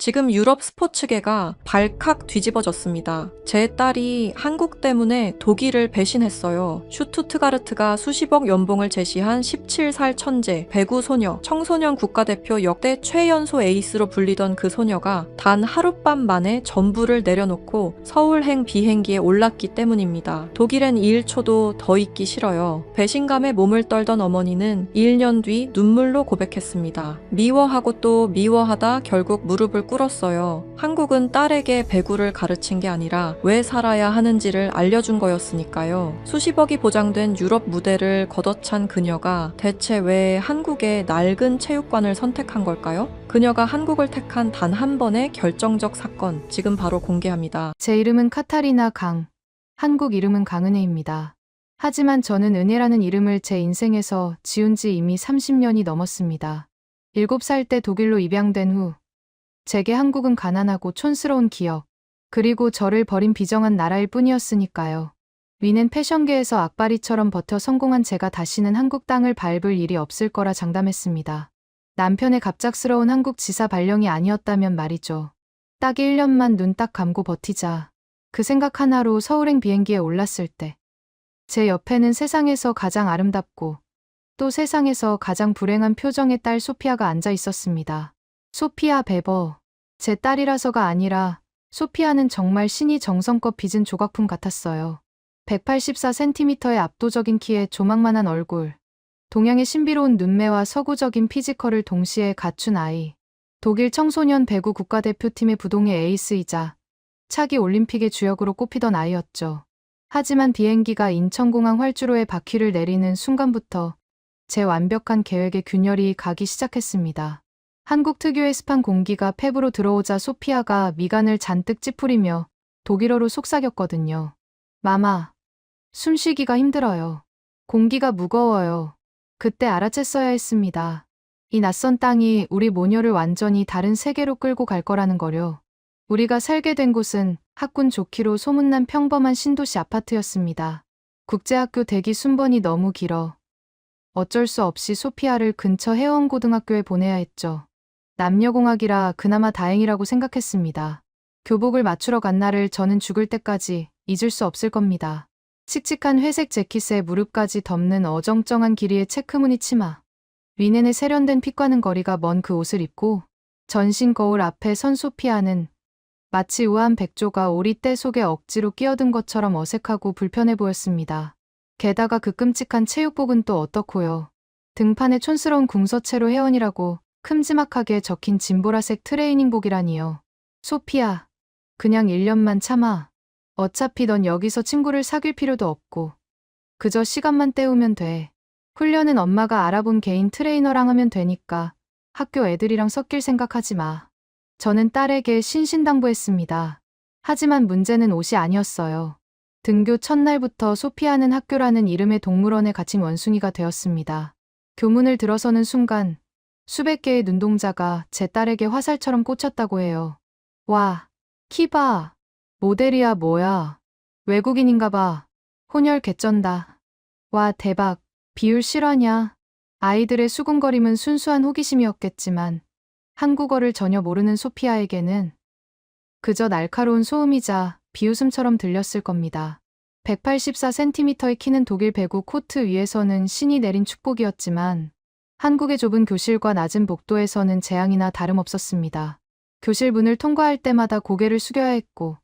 지금 유럽 스포츠계가 발칵 뒤집어졌습니다. 제 딸이 한국 때문에 독일을 배신했어요. 슈투트가르트가 수십억 연봉을 제시한 17살 천재, 배구 소녀, 청소년 국가대표 역대 최연소 에이스로 불리던 그 소녀가 단 하룻밤 만에 전부를 내려놓고 서울행 비행기에 올랐기 때문입니다. 독일엔 2일초도 더 있기 싫어요. 배신감에 몸을 떨던 어머니는 1년 뒤 눈물로 고백했습니다. 미워하고 또 미워하다 결국 무릎을 꿇었어요. 한국은 딸에게 배구를 가르친 게 아니라 왜 살아야 하는지를 알려준 거였으니까요. 수십억이 보장된 유럽 무대를 걷어찬 그녀가 대체 왜 한국의 낡은 체육관을 선택한 걸까요? 그녀가 한국을 택한 단 한 번의 결정적 사건, 지금 바로 공개합니다. 제 이름은 카타리나 강, 한국 이름은 강은혜입니다. 하지만 저는 은혜라는 이름을 제 인생에서 지운 지 이미 30년이 넘었습니다. 7살 때 독일로 입양된 후 제게 한국은 가난하고 촌스러운 기억, 그리고 저를 버린 비정한 나라일 뿐이었으니까요. 위는 패션계에서 악바리처럼 버텨 성공한 제가 다시는 한국 땅을 밟을 일이 없을 거라 장담했습니다. 남편의 갑작스러운 한국 지사 발령이 아니었다면 말이죠. 딱 1년만 눈 딱 감고 버티자. 그 생각 하나로 서울행 비행기에 올랐을 때 제 옆에는 세상에서 가장 아름답고 또 세상에서 가장 불행한 표정의 딸 소피아가 앉아 있었습니다. 소피아 베버. 제 딸이라서가 아니라 소피아는 정말 신이 정성껏 빚은 조각품 같았어요. 184cm의 압도적인 키에 조망만한 얼굴, 동양의 신비로운 눈매와 서구적인 피지컬을 동시에 갖춘 아이. 독일 청소년 배구 국가대표팀의 부동의 에이스이자 차기 올림픽의 주역으로 꼽히던 아이였죠. 하지만 비행기가 인천공항 활주로에 바퀴를 내리는 순간부터 제 완벽한 계획에 균열이 가기 시작했습니다. 한국 특유의 습한 공기가 폐부로 들어오자 소피아가 미간을 잔뜩 찌푸리며 독일어로 속삭였거든요. 마마, 숨쉬기가 힘들어요. 공기가 무거워요. 그때 알아챘어야 했습니다. 이 낯선 땅이 우리 모녀를 완전히 다른 세계로 끌고 갈 거라는 거요. 우리가 살게 된 곳은 학군 좋기로 소문난 평범한 신도시 아파트였습니다. 국제학교 대기 순번이 너무 길어 어쩔 수 없이 소피아를 근처 해원고등학교에 보내야 했죠. 남녀공학이라 그나마 다행이라고 생각했습니다. 교복을 맞추러 간 날을 저는 죽을 때까지 잊을 수 없을 겁니다. 칙칙한 회색 재킷에 무릎까지 덮는 어정쩡한 길이의 체크무늬 치마. 위넨의 세련된 핏과는 거리가 먼 그 옷을 입고 전신 거울 앞에 선 소피아는 마치 우아한 백조가 오리떼 속에 억지로 끼어든 것처럼 어색하고 불편해 보였습니다. 게다가 그 끔찍한 체육복은 또 어떻고요. 등판에 촌스러운 궁서체로 회원이라고 큼지막하게 적힌 진보라색 트레이닝복이라니요. 소피아, 그냥 1년만 참아. 어차피 넌 여기서 친구를 사귈 필요도 없고 그저 시간만 때우면 돼. 훈련은 엄마가 알아본 개인 트레이너랑 하면 되니까 학교 애들이랑 섞일 생각하지 마. 저는 딸에게 신신당부했습니다. 하지만 문제는 옷이 아니었어요. 등교 첫날부터 소피아는 학교라는 이름의 동물원에 갇힌 원숭이가 되었습니다. 교문을 들어서는 순간 수백 개의 눈동자가 제 딸에게 화살처럼 꽂혔다고 해요. 와, 키 봐. 모델이야 뭐야. 외국인인가 봐. 혼혈 개쩐다. 와 대박. 비율 실화냐. 아이들의 수군거림은 순수한 호기심이었겠지만 한국어를 전혀 모르는 소피아에게는 그저 날카로운 소음이자 비웃음처럼 들렸을 겁니다. 184cm의 키는 독일 배구 코트 위에서는 신이 내린 축복이었지만 한국의 좁은 교실과 낮은 복도에서는 재앙이나 다름없었습니다. 교실 문을 통과할 때마다 고개를 숙여야 했고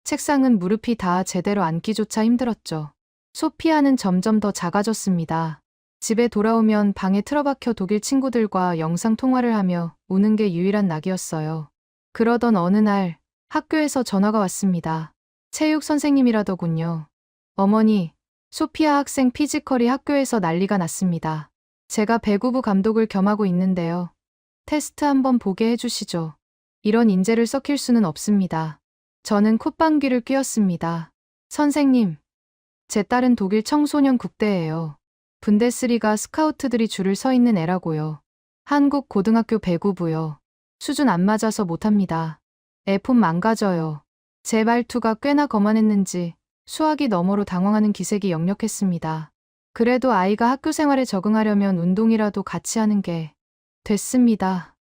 책상은 무릎이 닿아 제대로 앉기조차 힘들었죠. 소피아는 점점 더 작아졌습니다. 집에 돌아오면 방에 틀어박혀 독일 친구들과 영상통화를 하며 우는 게 유일한 낙이었어요. 그러던 어느 날 학교에서 전화가 왔습니다. 체육 선생님이라더군요. 어머니, 소피아 학생 피지컬이 학교에서 난리가 났습니다. 제가 배구부 감독을 겸하고 있는데요. 테스트 한번 보게 해주시죠. 이런 인재를 썩힐 수는 없습니다. 저는 콧방귀를 뀌었습니다. 선생님, 제 딸은 독일 청소년 국대예요. 분데스리가 스카우트들이 줄을 서 있는 애라고요. 한국 고등학교 배구부요. 수준 안 맞아서 못합니다. 애폼 망가져요. 제 말투가 꽤나 거만했는지 수학이 너머로 당황하는 기색이 역력했습니다. 그래도 아이가 학교 생활에 적응하려면 운동이라도 같이 하는 게 됐습니다.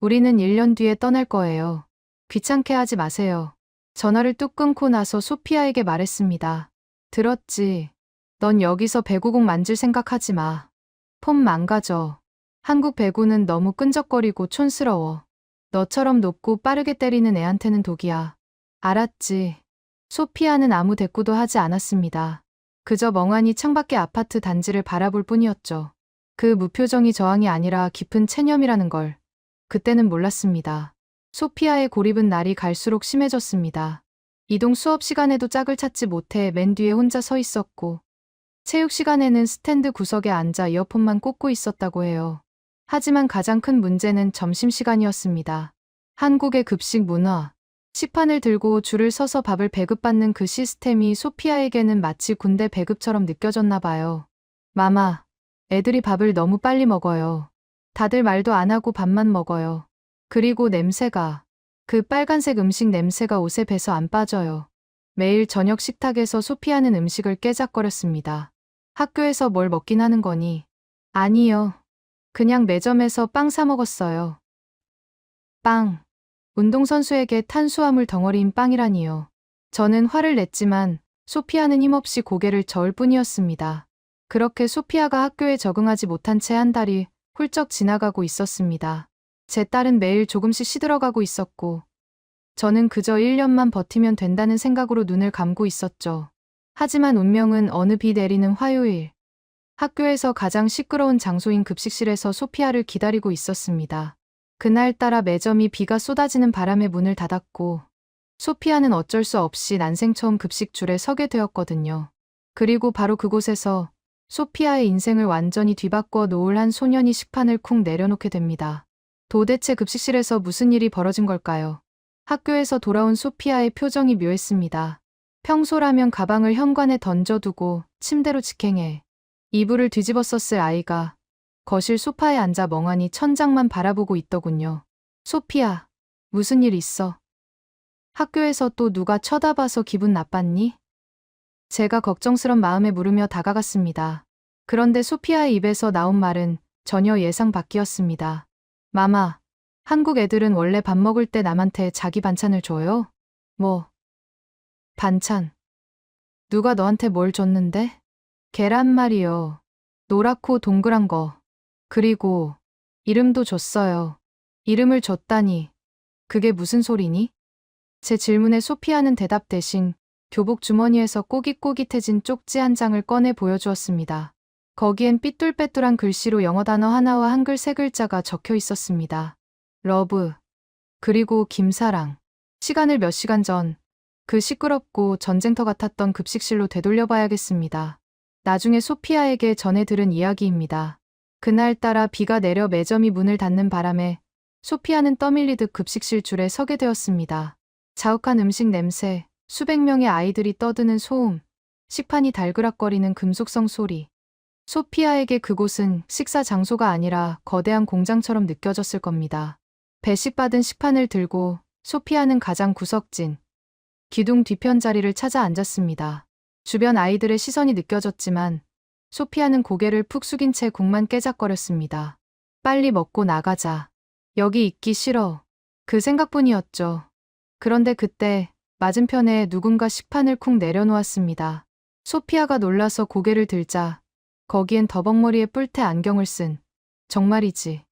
우리는 1년 뒤에 떠날 거예요. 귀찮게 하지 마세요. 전화를 뚝 끊고 나서 소피아에게 말했습니다. 들었지? 넌 여기서 배구공 만질 생각하지 마. 폼 망가져. 한국 배구는 너무 끈적거리고 촌스러워. 너처럼 높고 빠르게 때리는 애한테는 독이야. 알았지. 소피아는 아무 대꾸도 하지 않았습니다. 그저 멍하니 창밖의 아파트 단지를 바라볼 뿐이었죠. 그 무표정이 저항이 아니라 깊은 체념이라는 걸 그때는 몰랐습니다. 소피아의 고립은 날이 갈수록 심해졌습니다. 이동 수업 시간에도 짝을 찾지 못해 맨 뒤에 혼자 서 있었고, 체육 시간에는 스탠드 구석에 앉아 이어폰만 꽂고 있었다고 해요. 하지만 가장 큰 문제는 점심시간이었습니다. 한국의 급식 문화, 식판을 들고 줄을 서서 밥을 배급받는 그 시스템이 소피아에게는 마치 군대 배급처럼 느껴졌나 봐요. 마마, 애들이 밥을 너무 빨리 먹어요. 다들 말도 안 하고 밥만 먹어요. 그리고 냄새가, 그 빨간색 음식 냄새가 옷에 배서 안 빠져요. 매일 저녁 식탁에서 소피아는 음식을 깨작거렸습니다. 학교에서 뭘 먹긴 하는 거니? 아니요. 그냥 매점에서 빵 사 먹었어요. 빵. 운동선수에게 탄수화물 덩어리인 빵이라니요. 저는 화를 냈지만 소피아는 힘없이 고개를 저을 뿐이었습니다. 그렇게 소피아가 학교에 적응하지 못한 채 한 달이 훌쩍 지나가고 있었습니다. 제 딸은 매일 조금씩 시들어가고 있었고, 저는 그저 1년만 버티면 된다는 생각으로 눈을 감고 있었죠. 하지만 운명은 어느 비 내리는 화요일, 학교에서 가장 시끄러운 장소인 급식실에서 소피아를 기다리고 있었습니다. 그날따라 매점이 비가 쏟아지는 바람에 문을 닫았고, 소피아는 어쩔 수 없이 난생 처음 급식줄에 서게 되었거든요. 그리고 바로 그곳에서 소피아의 인생을 완전히 뒤바꿔 놓을 한 소년이 식판을 쿵 내려놓게 됩니다. 도대체 급식실에서 무슨 일이 벌어진 걸까요? 학교에서 돌아온 소피아의 표정이 묘했습니다. 평소라면 가방을 현관에 던져두고 침대로 직행해 이불을 뒤집었었을 아이가 거실 소파에 앉아 멍하니 천장만 바라보고 있더군요. 소피아, 무슨 일 있어? 학교에서 또 누가 쳐다봐서 기분 나빴니? 제가 걱정스런 마음에 물으며 다가갔습니다. 그런데 소피아의 입에서 나온 말은 전혀 예상 밖이었습니다. 마마, 한국 애들은 원래 밥 먹을 때 남한테 자기 반찬을 줘요? 뭐? 반찬. 누가 너한테 뭘 줬는데? 계란말이요. 노랗고 동그란 거. 그리고 이름도 줬어요. 이름을 줬다니. 그게 무슨 소리니? 제 질문에 소피아는 대답 대신 교복 주머니에서 꼬깃꼬깃해진 쪽지 한 장을 꺼내 보여주었습니다. 거기엔 삐뚤빼뚤한 글씨로 영어 단어 하나와 한글 세 글자가 적혀 있었습니다. 러브. 그리고 김사랑. 시간을 몇 시간 전, 그 시끄럽고 전쟁터 같았던 급식실로 되돌려봐야겠습니다. 나중에 소피아에게 전해 들은 이야기입니다. 그날따라 비가 내려 매점이 문을 닫는 바람에 소피아는 떠밀리듯 급식실 줄에 서게 되었습니다. 자욱한 음식 냄새, 수백 명의 아이들이 떠드는 소음, 식판이 달그락거리는 금속성 소리. 소피아에게 그곳은 식사 장소가 아니라 거대한 공장처럼 느껴졌을 겁니다. 배식받은 식판을 들고 소피아는 가장 구석진 기둥 뒤편 자리를 찾아 앉았습니다. 주변 아이들의 시선이 느껴졌지만 소피아는 고개를 푹 숙인 채 국만 깨작거렸습니다. 빨리 먹고 나가자. 여기 있기 싫어. 그 생각뿐이었죠. 그런데 그때 맞은편에 누군가 식판을 쿵 내려놓았습니다. 소피아가 놀라서 고개를 들자 거기엔 더벅머리에 뿔테 안경을 쓴, 정말이지,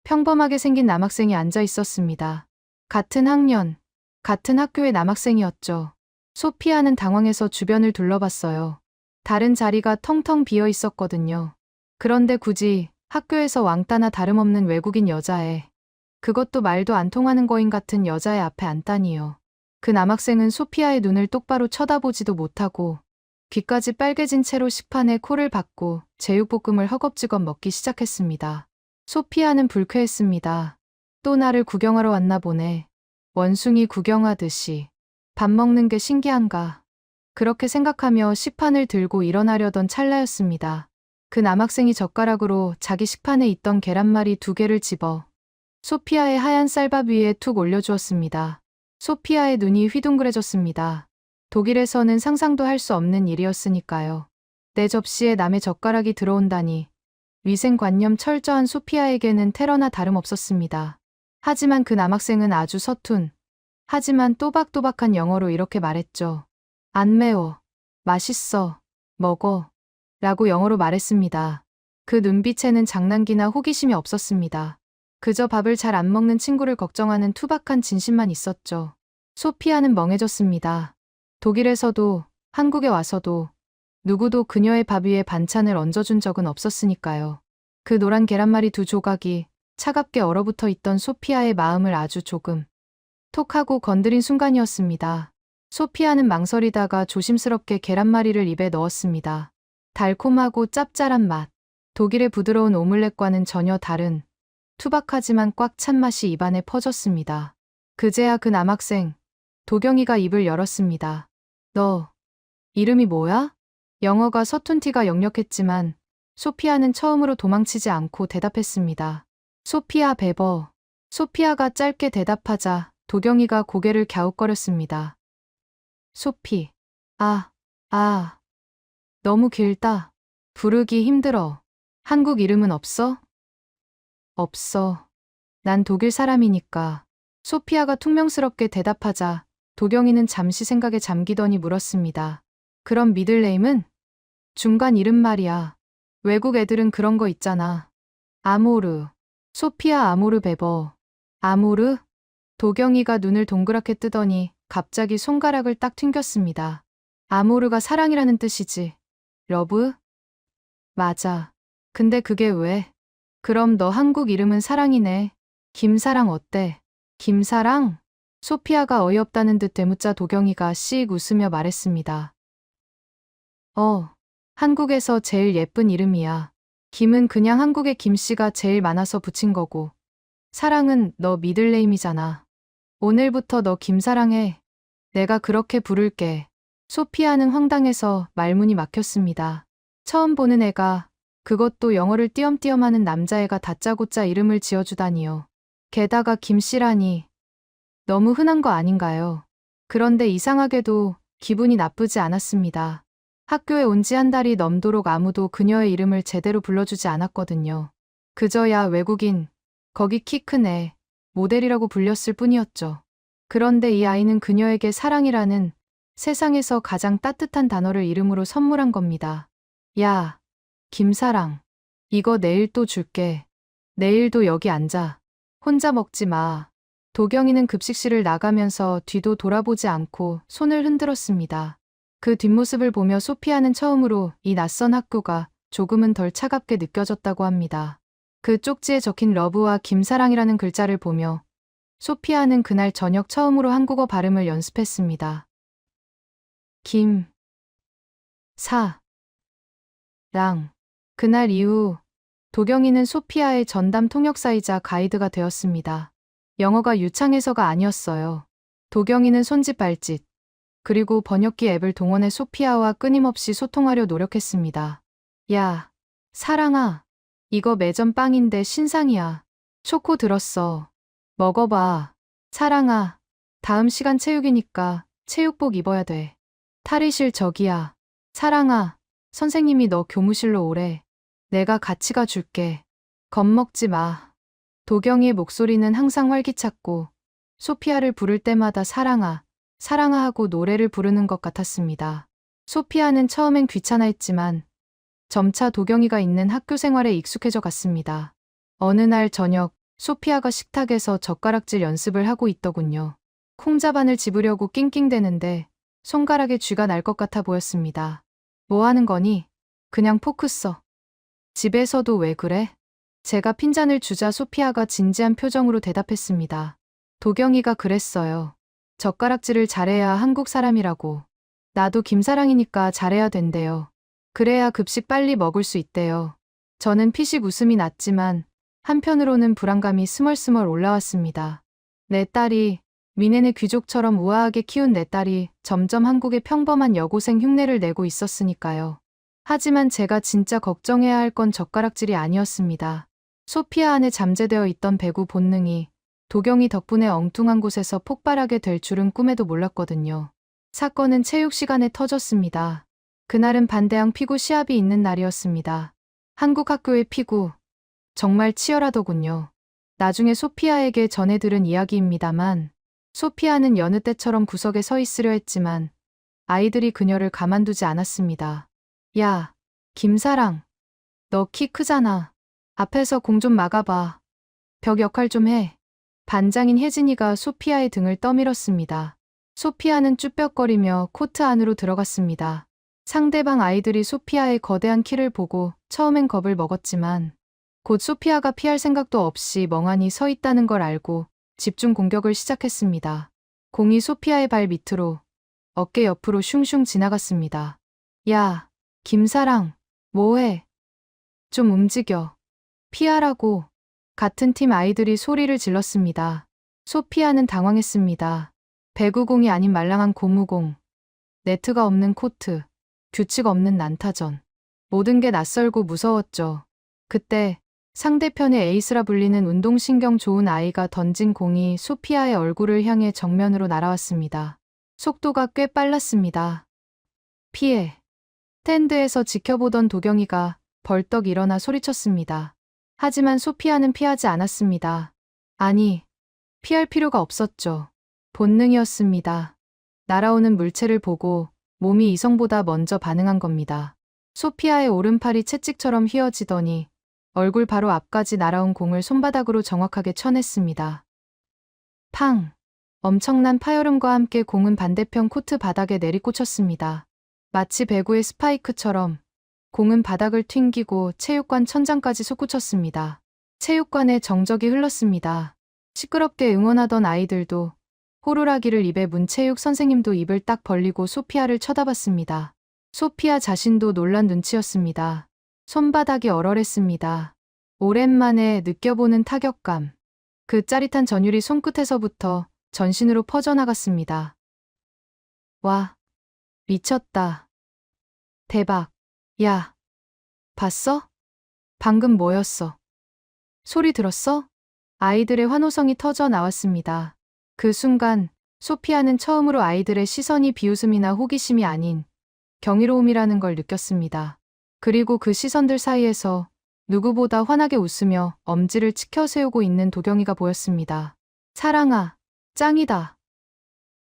평범하게 생긴 남학생이 앉아 있었습니다. 같은 학년, 같은 학교의 남학생이었죠. 소피아는 당황해서 주변을 둘러봤어요. 다른 자리가 텅텅 비어 있었거든요. 그런데 굳이 학교에서 왕따나 다름없는 외국인 여자애, 그것도 말도 안 통하는 거인 같은 여자애 앞에 앉다니요. 그 남학생은 소피아의 눈을 똑바로 쳐다보지도 못하고 귀까지 빨개진 채로 식판에 코를 박고 제육볶음을 허겁지겁 먹기 시작했습니다. 소피아는 불쾌했습니다. 또 나를 구경하러 왔나 보네. 원숭이 구경하듯이. 밥 먹는 게 신기한가. 그렇게 생각하며 식판을 들고 일어나려던 찰나였습니다. 그 남학생이 젓가락으로 자기 식판에 있던 계란말이 2개를 집어 소피아의 하얀 쌀밥 위에 툭 올려주었습니다. 소피아의 눈이 휘둥그레졌습니다. 독일에서는 상상도 할 수 없는 일이었으니까요. 내 접시에 남의 젓가락이 들어온다니. 위생관념 철저한 소피아에게는 테러나 다름없었습니다. 하지만 그 남학생은 아주 서툰, 하지만 또박또박한 영어로 이렇게 말했죠. 안 매워. 맛있어. 먹어. 라고 영어로 말했습니다. 그 눈빛에는 장난기나 호기심이 없었습니다. 그저 밥을 잘 안 먹는 친구를 걱정하는 투박한 진심만 있었죠. 소피아는 멍해졌습니다. 독일에서도 한국에 와서도 누구도 그녀의 밥 위에 반찬을 얹어준 적은 없었으니까요. 그 노란 계란말이 두 조각이 차갑게 얼어붙어 있던 소피아의 마음을 아주 조금 톡 하고 건드린 순간이었습니다. 소피아는 망설이다가 조심스럽게 계란말이를 입에 넣었습니다. 달콤하고 짭짤한 맛, 독일의 부드러운 오믈렛과는 전혀 다른 투박하지만 꽉 찬 맛이 입안에 퍼졌습니다. 그제야 그 남학생, 도경이가 입을 열었습니다. 너, 이름이 뭐야? 영어가 서툰 티가 역력했지만 소피아는 처음으로 도망치지 않고 대답했습니다. 소피아 베버. 소피아가 짧게 대답하자 도경이가 고개를 갸웃거렸습니다. 소피. 너무 길다. 부르기 힘들어. 한국 이름은 없어? 없어. 난 독일 사람이니까. 소피아가 퉁명스럽게 대답하자 도경이는 잠시 생각에 잠기더니 물었습니다. 그럼 미들네임은? 중간 이름 말이야. 외국 애들은 그런 거 있잖아. 아모르. 소피아 아모르 베버. 아모르? 도경이가 눈을 동그랗게 뜨더니 갑자기 손가락을 딱 튕겼습니다. 아모르가 사랑이라는 뜻이지. 러브? 맞아. 근데 그게 왜? 그럼 너 한국 이름은 사랑이네. 김사랑 어때? 김사랑? 소피아가 어이없다는 듯 되묻자 도경이가 씩 웃으며 말했습니다. 한국에서 제일 예쁜 이름이야. 김은 그냥 한국에 김씨가 제일 많아서 붙인 거고. 사랑은 너 미들네임이잖아. 오늘부터 너 김사랑해. 내가 그렇게 부를게. 소피아는 황당해서 말문이 막혔습니다. 처음 보는 애가, 그것도 영어를 띄엄띄엄 하는 남자애가 다짜고짜 이름을 지어주다니요. 게다가 김씨라니. 너무 흔한 거 아닌가요? 그런데 이상하게도 기분이 나쁘지 않았습니다. 학교에 온 지 한 달이 넘도록 아무도 그녀의 이름을 제대로 불러주지 않았거든요. 그저야 외국인, 거기 키 큰 애, 모델이라고 불렸을 뿐이었죠. 그런데 이 아이는 그녀에게 사랑이라는 세상에서 가장 따뜻한 단어를 이름으로 선물한 겁니다. 야, 김사랑. 이거 내일 또 줄게. 내일도 여기 앉아. 혼자 먹지 마. 도경이는 급식실을 나가면서 뒤도 돌아보지 않고 손을 흔들었습니다. 그 뒷모습을 보며 소피아는 처음으로 이 낯선 학교가 조금은 덜 차갑게 느껴졌다고 합니다. 그 쪽지에 적힌 러브와 김사랑이라는 글자를 보며 소피아는 그날 저녁 처음으로 한국어 발음을 연습했습니다. 김, 사, 랑. 그날 이후 도경이는 소피아의 전담 통역사이자 가이드가 되었습니다. 영어가 유창해서가 아니었어요. 도경이는 손짓 발짓, 그리고 번역기 앱을 동원해 소피아와 끊임없이 소통하려 노력했습니다. 야, 사랑아. 이거 매점 빵인데 신상이야. 초코 들었어. 먹어봐. 사랑아. 다음 시간 체육이니까 체육복 입어야 돼. 탈의실 저기야. 사랑아. 선생님이 너 교무실로 오래. 내가 같이 가줄게. 겁먹지 마. 도경이의 목소리는 항상 활기찼고 소피아를 부를 때마다 사랑아, 사랑아 하고 노래를 부르는 것 같았습니다. 소피아는 처음엔 귀찮아했지만 점차 도경이가 있는 학교 생활에 익숙해져 갔습니다. 어느 날 저녁 소피아가 식탁에서 젓가락질 연습을 하고 있더군요. 콩자반을 집으려고 낑낑대는데 손가락에 쥐가 날 것 같아 보였습니다. 뭐 하는 거니? 그냥 포크 써. 집에서도 왜 그래? 제가 핀잔을 주자 소피아가 진지한 표정으로 대답했습니다. 도경이가 그랬어요. 젓가락질을 잘해야 한국 사람이라고. 나도 김사랑이니까 잘해야 된대요. 그래야 급식 빨리 먹을 수 있대요. 저는 피식 웃음이 났지만 한편으로는 불안감이 스멀스멀 올라왔습니다. 내 딸이, 미네네 귀족처럼 우아하게 키운 내 딸이 점점 한국의 평범한 여고생 흉내를 내고 있었으니까요. 하지만 제가 진짜 걱정해야 할 건 젓가락질이 아니었습니다. 소피아 안에 잠재되어 있던 배구 본능이 도경이 덕분에 엉뚱한 곳에서 폭발하게 될 줄은 꿈에도 몰랐거든요. 사건은 체육 시간에 터졌습니다. 그날은 반대항 피구 시합이 있는 날이었습니다. 한국 학교의 피구, 정말 치열하더군요. 나중에 소피아에게 전해 들은 이야기입니다만 소피아는 여느 때처럼 구석에 서 있으려 했지만 아이들이 그녀를 가만두지 않았습니다. 야, 김사랑. 너 키 크잖아. 앞에서 공 좀 막아봐. 벽 역할 좀 해. 반장인 혜진이가 소피아의 등을 떠밀었습니다. 소피아는 쭈뼛거리며 코트 안으로 들어갔습니다. 상대방 아이들이 소피아의 거대한 키를 보고 처음엔 겁을 먹었지만 곧 소피아가 피할 생각도 없이 멍하니 서 있다는 걸 알고 집중 공격을 시작했습니다. 공이 소피아의 발 밑으로 어깨 옆으로 슝슝 지나갔습니다. 야, 김사랑, 뭐해? 좀 움직여. 피하라고. 같은 팀 아이들이 소리를 질렀습니다. 소피아는 당황했습니다. 배구공이 아닌 말랑한 고무공, 네트가 없는 코트, 규칙 없는 난타전. 모든 게 낯설고 무서웠죠. 그때 상대편의 에이스라 불리는 운동신경 좋은 아이가 던진 공이 소피아의 얼굴을 향해 정면으로 날아왔습니다. 속도가 꽤 빨랐습니다. 피해. 스탠드에서 지켜보던 도경이가 벌떡 일어나 소리쳤습니다. 하지만 소피아는 피하지 않았습니다. 아니, 피할 필요가 없었죠. 본능이었습니다. 날아오는 물체를 보고 몸이 이성보다 먼저 반응한 겁니다. 소피아의 오른팔이 채찍처럼 휘어지더니 얼굴 바로 앞까지 날아온 공을 손바닥으로 정확하게 쳐냈습니다. 팡! 엄청난 파열음과 함께 공은 반대편 코트 바닥에 내리꽂혔습니다. 마치 배구의 스파이크처럼 공은 바닥을 튕기고 체육관 천장까지 솟구쳤습니다. 체육관에 정적이 흘렀습니다. 시끄럽게 응원하던 아이들도 호루라기를 입에 문 체육 선생님도 입을 딱 벌리고 소피아를 쳐다봤습니다. 소피아 자신도 놀란 눈치였습니다. 손바닥이 얼얼했습니다. 오랜만에 느껴보는 타격감. 그 짜릿한 전율이 손끝에서부터 전신으로 퍼져나갔습니다. 와, 미쳤다. 대박. 야, 봤어? 방금 뭐였어? 소리 들었어? 아이들의 환호성이 터져 나왔습니다. 그 순간 소피아는 처음으로 아이들의 시선이 비웃음이나 호기심이 아닌 경이로움이라는 걸 느꼈습니다. 그리고 그 시선들 사이에서 누구보다 환하게 웃으며 엄지를 치켜세우고 있는 도경이가 보였습니다. 사랑아, 짱이다.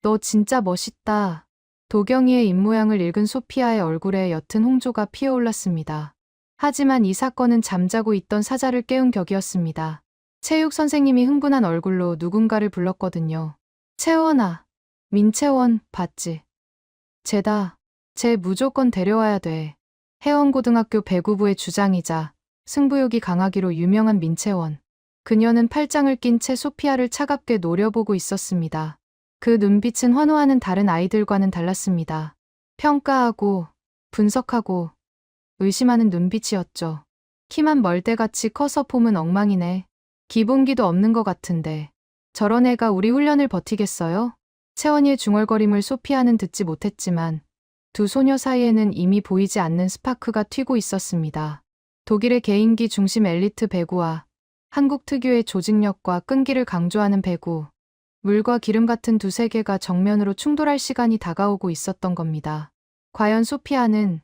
너 진짜 멋있다. 도경이의 입모양을 읽은 소피아의 얼굴에 옅은 홍조가 피어올랐습니다. 하지만 이 사건은 잠자고 있던 사자를 깨운 격이었습니다. 체육 선생님이 흥분한 얼굴로 누군가를 불렀거든요. 채원아, 민채원 봤지? 쟤다. 쟤 무조건 데려와야 돼. 해원고등학교 배구부의 주장이자 승부욕이 강하기로 유명한 민채원. 그녀는 팔짱을 낀 채 소피아를 차갑게 노려보고 있었습니다. 그 눈빛은 환호하는 다른 아이들과는 달랐습니다. 평가하고, 분석하고, 의심하는 눈빛이었죠. 키만 멀대같이 커서 폼은 엉망이네. 기본기도 없는 것 같은데. 저런 애가 우리 훈련을 버티겠어요? 채원이의 중얼거림을 소피아는 듣지 못했지만 두 소녀 사이에는 이미 보이지 않는 스파크가 튀고 있었습니다. 독일의 개인기 중심 엘리트 배구와 한국 특유의 조직력과 끈기를 강조하는 배구. 물과 기름 같은 두 세계가 정면으로 충돌할 시간이 다가오고 있었던 겁니다. 과연 소피아는,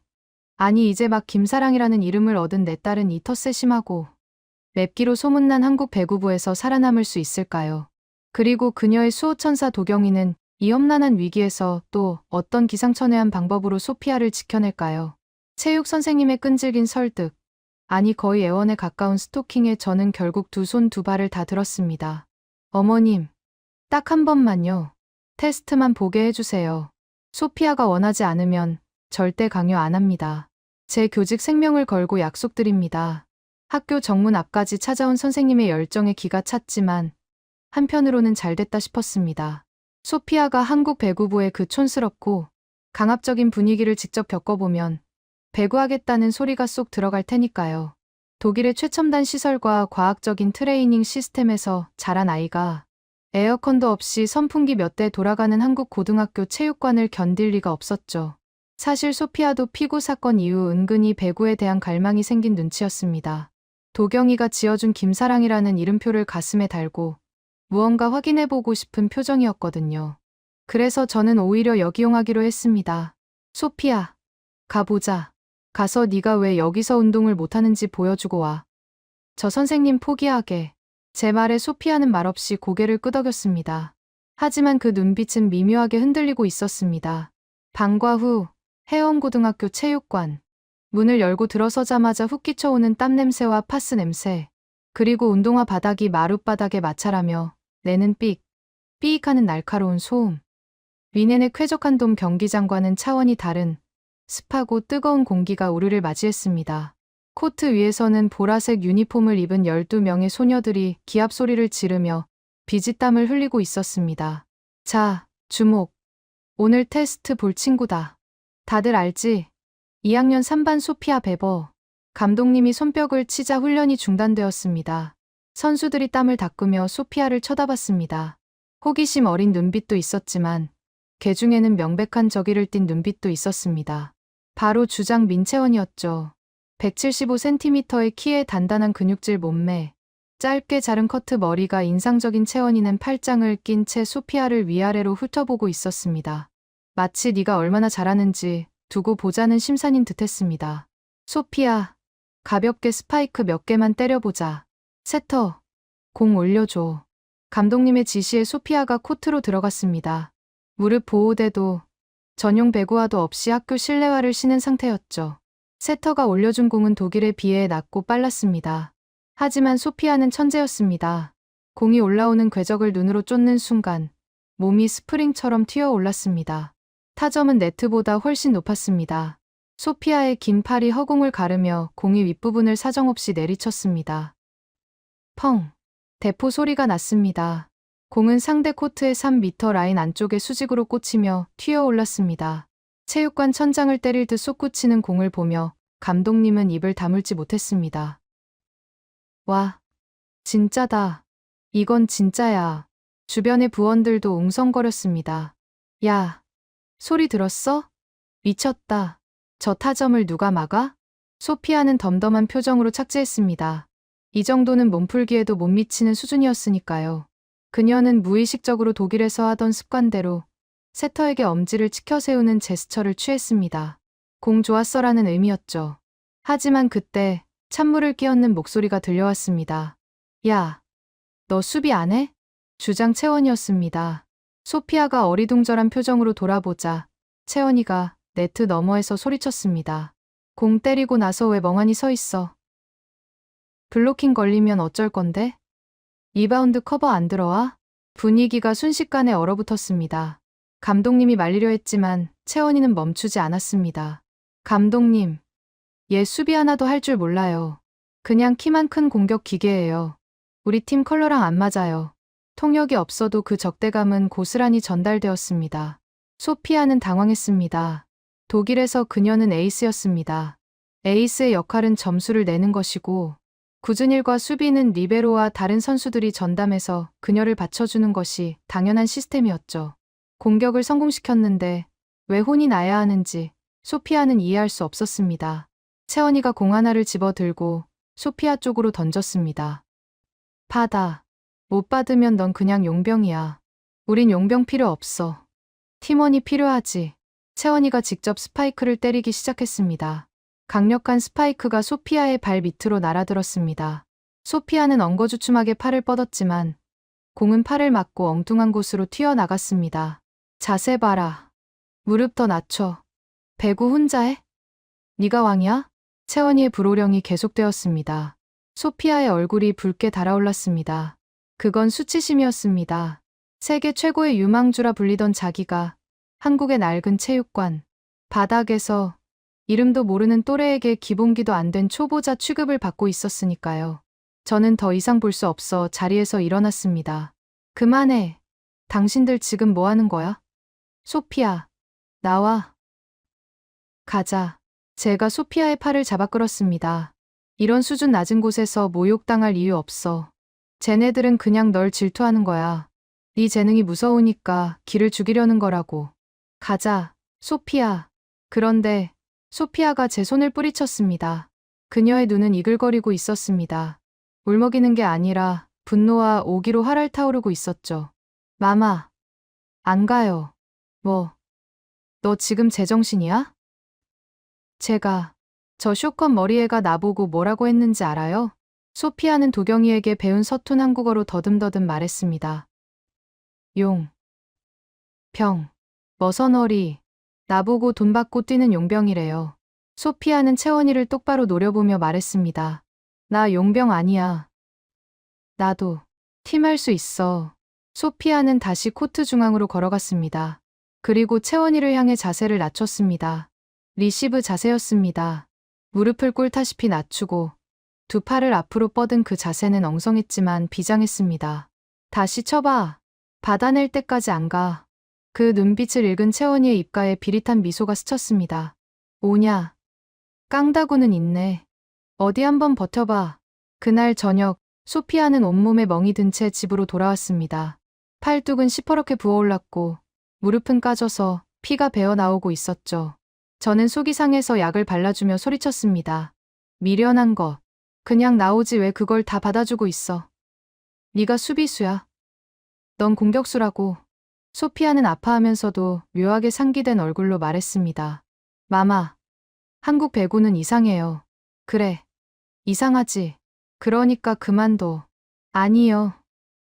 아니 이제 막 김사랑이라는 이름을 얻은 내 딸은 이 텃세 심하고 맵기로 소문난 한국 배구부에서 살아남을 수 있을까요? 그리고 그녀의 수호천사 도경이는 이 험난한 위기에서 또 어떤 기상천외한 방법으로 소피아를 지켜낼까요? 체육 선생님의 끈질긴 설득, 아니 거의 애원에 가까운 스토킹에 저는 결국 두 손 두 발을 다 들었습니다. 어머님, 딱 한 번만요. 테스트만 보게 해주세요. 소피아가 원하지 않으면 절대 강요 안 합니다. 제 교직 생명을 걸고 약속드립니다. 학교 정문 앞까지 찾아온 선생님의 열정에 기가 찼지만 한편으로는 잘됐다 싶었습니다. 소피아가 한국 배구부의 그 촌스럽고 강압적인 분위기를 직접 겪어보면 배구하겠다는 소리가 쏙 들어갈 테니까요. 독일의 최첨단 시설과 과학적인 트레이닝 시스템에서 자란 아이가 에어컨도 없이 선풍기 몇 대 돌아가는 한국 고등학교 체육관을 견딜 리가 없었죠. 사실 소피아도 피고 사건 이후 은근히 배구에 대한 갈망이 생긴 눈치였습니다. 도경이가 지어준 김사랑이라는 이름표를 가슴에 달고 무언가 확인해보고 싶은 표정이었거든요. 그래서 저는 오히려 역이용하기로 했습니다. 소피아, 가보자. 가서 네가 왜 여기서 운동을 못하는지 보여주고 와. 저 선생님 포기하게. 제 말에 소피아는 말없이 고개를 끄덕였습니다. 하지만 그 눈빛은 미묘하게 흔들리고 있었습니다. 방과 후 해원고등학교 체육관. 문을 열고 들어서자마자 훅 끼쳐오는 땀 냄새와 파스 냄새. 그리고 운동화 바닥이 마룻바닥에 마찰하며 내는 삑하는 날카로운 소음. 위넨의 쾌적한 돔 경기장과는 차원이 다른 습하고 뜨거운 공기가 우리를 맞이했습니다. 코트 위에서는 보라색 유니폼을 입은 12명의 소녀들이 기합 소리를 지르며 비지땀을 흘리고 있었습니다. 자, 주목. 오늘 테스트 볼 친구다. 다들 알지? 2학년 3반 소피아 베버. 감독님이 손뼉을 치자 훈련이 중단되었습니다. 선수들이 땀을 닦으며 소피아를 쳐다봤습니다. 호기심 어린 눈빛도 있었지만 개 중에는 명백한 저기를 띤 눈빛도 있었습니다. 바로 주장 민채원이었죠. 175cm의 키에 단단한 근육질 몸매, 짧게 자른 커트 머리가 인상적인 채원이는 팔짱을 낀 채 소피아를 위아래로 훑어보고 있었습니다. 마치 네가 얼마나 잘하는지 두고 보자는 심산인 듯했습니다. 소피아, 가볍게 스파이크 몇 개만 때려보자. 세터, 공 올려줘. 감독님의 지시에 소피아가 코트로 들어갔습니다. 무릎 보호대도 전용 배구화도 없이 학교 실내화를 신은 상태였죠. 세터가 올려준 공은 독일에 비해 낮고 빨랐습니다. 하지만 소피아는 천재였습니다. 공이 올라오는 궤적을 눈으로 쫓는 순간 몸이 스프링처럼 튀어 올랐습니다. 타점은 네트보다 훨씬 높았습니다. 소피아의 긴 팔이 허공을 가르며 공이 윗부분을 사정없이 내리쳤습니다. 펑! 대포 소리가 났습니다. 공은 상대 코트의 3m 라인 안쪽에 수직으로 꽂히며 튀어 올랐습니다. 체육관 천장을 때릴 듯 솟구치는 공을 보며 감독님은 입을 다물지 못했습니다. 와, 진짜다. 이건 진짜야. 주변의 부원들도 웅성거렸습니다. 야, 소리 들었어? 미쳤다. 저 타점을 누가 막아? 소피아는 덤덤한 표정으로 착지했습니다. 이 정도는 몸풀기에도 못 미치는 수준이었으니까요. 그녀는 무의식적으로 독일에서 하던 습관대로 세터에게 엄지를 치켜 세우는 제스처를 취했습니다. 공 좋았어라는 의미였죠. 하지만 그때 찬물을 끼얹는 목소리가 들려왔습니다. 야, 너 수비 안 해? 주장 채원이었습니다. 소피아가 어리둥절한 표정으로 돌아보자 채원이가 네트 너머에서 소리쳤습니다. 공 때리고 나서 왜 멍하니 서 있어? 블로킹 걸리면 어쩔 건데? 리바운드 커버 안 들어와? 분위기가 순식간에 얼어붙었습니다. 감독님이 말리려 했지만 채원이는 멈추지 않았습니다. 감독님, 얘 수비 하나도 할 줄 몰라요. 그냥 키만 큰 공격 기계예요. 우리 팀 컬러랑 안 맞아요. 통역이 없어도 그 적대감은 고스란히 전달되었습니다. 소피아는 당황했습니다. 독일에서 그녀는 에이스였습니다. 에이스의 역할은 점수를 내는 것이고 굳은 일과 수비는 리베로와 다른 선수들이 전담해서 그녀를 받쳐주는 것이 당연한 시스템이었죠. 공격을 성공시켰는데 왜 혼이 나야 하는지 소피아는 이해할 수 없었습니다. 채원이가 공 하나를 집어들고 소피아 쪽으로 던졌습니다. 받아. 못 받으면 넌 그냥 용병이야. 우린 용병 필요 없어. 팀원이 필요하지. 채원이가 직접 스파이크를 때리기 시작했습니다. 강력한 스파이크가 소피아의 발 밑으로 날아들었습니다. 소피아는 엉거주춤하게 팔을 뻗었지만 공은 팔을 맞고 엉뚱한 곳으로 튀어나갔습니다. 자세 봐라. 무릎 더 낮춰. 배구 혼자 해? 네가 왕이야? 채원이의 불호령이 계속되었습니다. 소피아의 얼굴이 붉게 달아올랐습니다. 그건 수치심이었습니다. 세계 최고의 유망주라 불리던 자기가 한국의 낡은 체육관 바닥에서 이름도 모르는 또래에게 기본기도 안 된 초보자 취급을 받고 있었으니까요. 저는 더 이상 볼 수 없어 자리에서 일어났습니다. 그만해. 당신들 지금 뭐 하는 거야? 소피아, 나와. 가자. 제가 소피아의 팔을 잡아 끌었습니다. 이런 수준 낮은 곳에서 모욕당할 이유 없어. 쟤네들은 그냥 널 질투하는 거야. 네 재능이 무서우니까 기를 죽이려는 거라고. 가자, 소피아. 그런데 소피아가 제 손을 뿌리쳤습니다. 그녀의 눈은 이글거리고 있었습니다. 울먹이는 게 아니라 분노와 오기로 활활 타오르고 있었죠. 마마, 안 가요. 뭐, 너 지금 제정신이야? 저 쇼컷 머리애가 나보고 뭐라고 했는지 알아요? 소피아는 도경이에게 배운 서툰 한국어로 더듬더듬 말했습니다. 용, 병. 머선어리. 나보고 돈 받고 뛰는 용병이래요. 소피아는 채원이를 똑바로 노려보며 말했습니다. 나 용병 아니야. 나도 팀할 수 있어. 소피아는 다시 코트 중앙으로 걸어갔습니다. 그리고 채원이를 향해 자세를 낮췄습니다. 리시브 자세였습니다. 무릎을 꿇다시피 낮추고 두 팔을 앞으로 뻗은 그 자세는 엉성했지만 비장했습니다. 다시 쳐봐. 받아낼 때까지 안 가. 그 눈빛을 읽은 채원이의 입가에 비릿한 미소가 스쳤습니다. 오냐. 깡다구는 있네. 어디 한번 버텨봐. 그날 저녁 소피아는 온몸에 멍이 든 채 집으로 돌아왔습니다. 팔뚝은 시퍼렇게 부어올랐고 무릎은 까져서 피가 배어 나오고 있었죠. 저는 속이 상해서 약을 발라주며 소리쳤습니다. 미련한 것. 그냥 나오지 왜 그걸 다 받아주고 있어. 네가 수비수야. 넌 공격수라고. 소피아는 아파하면서도 묘하게 상기된 얼굴로 말했습니다. 마마, 한국 배구는 이상해요. 그래, 이상하지. 그러니까 그만둬. 아니요.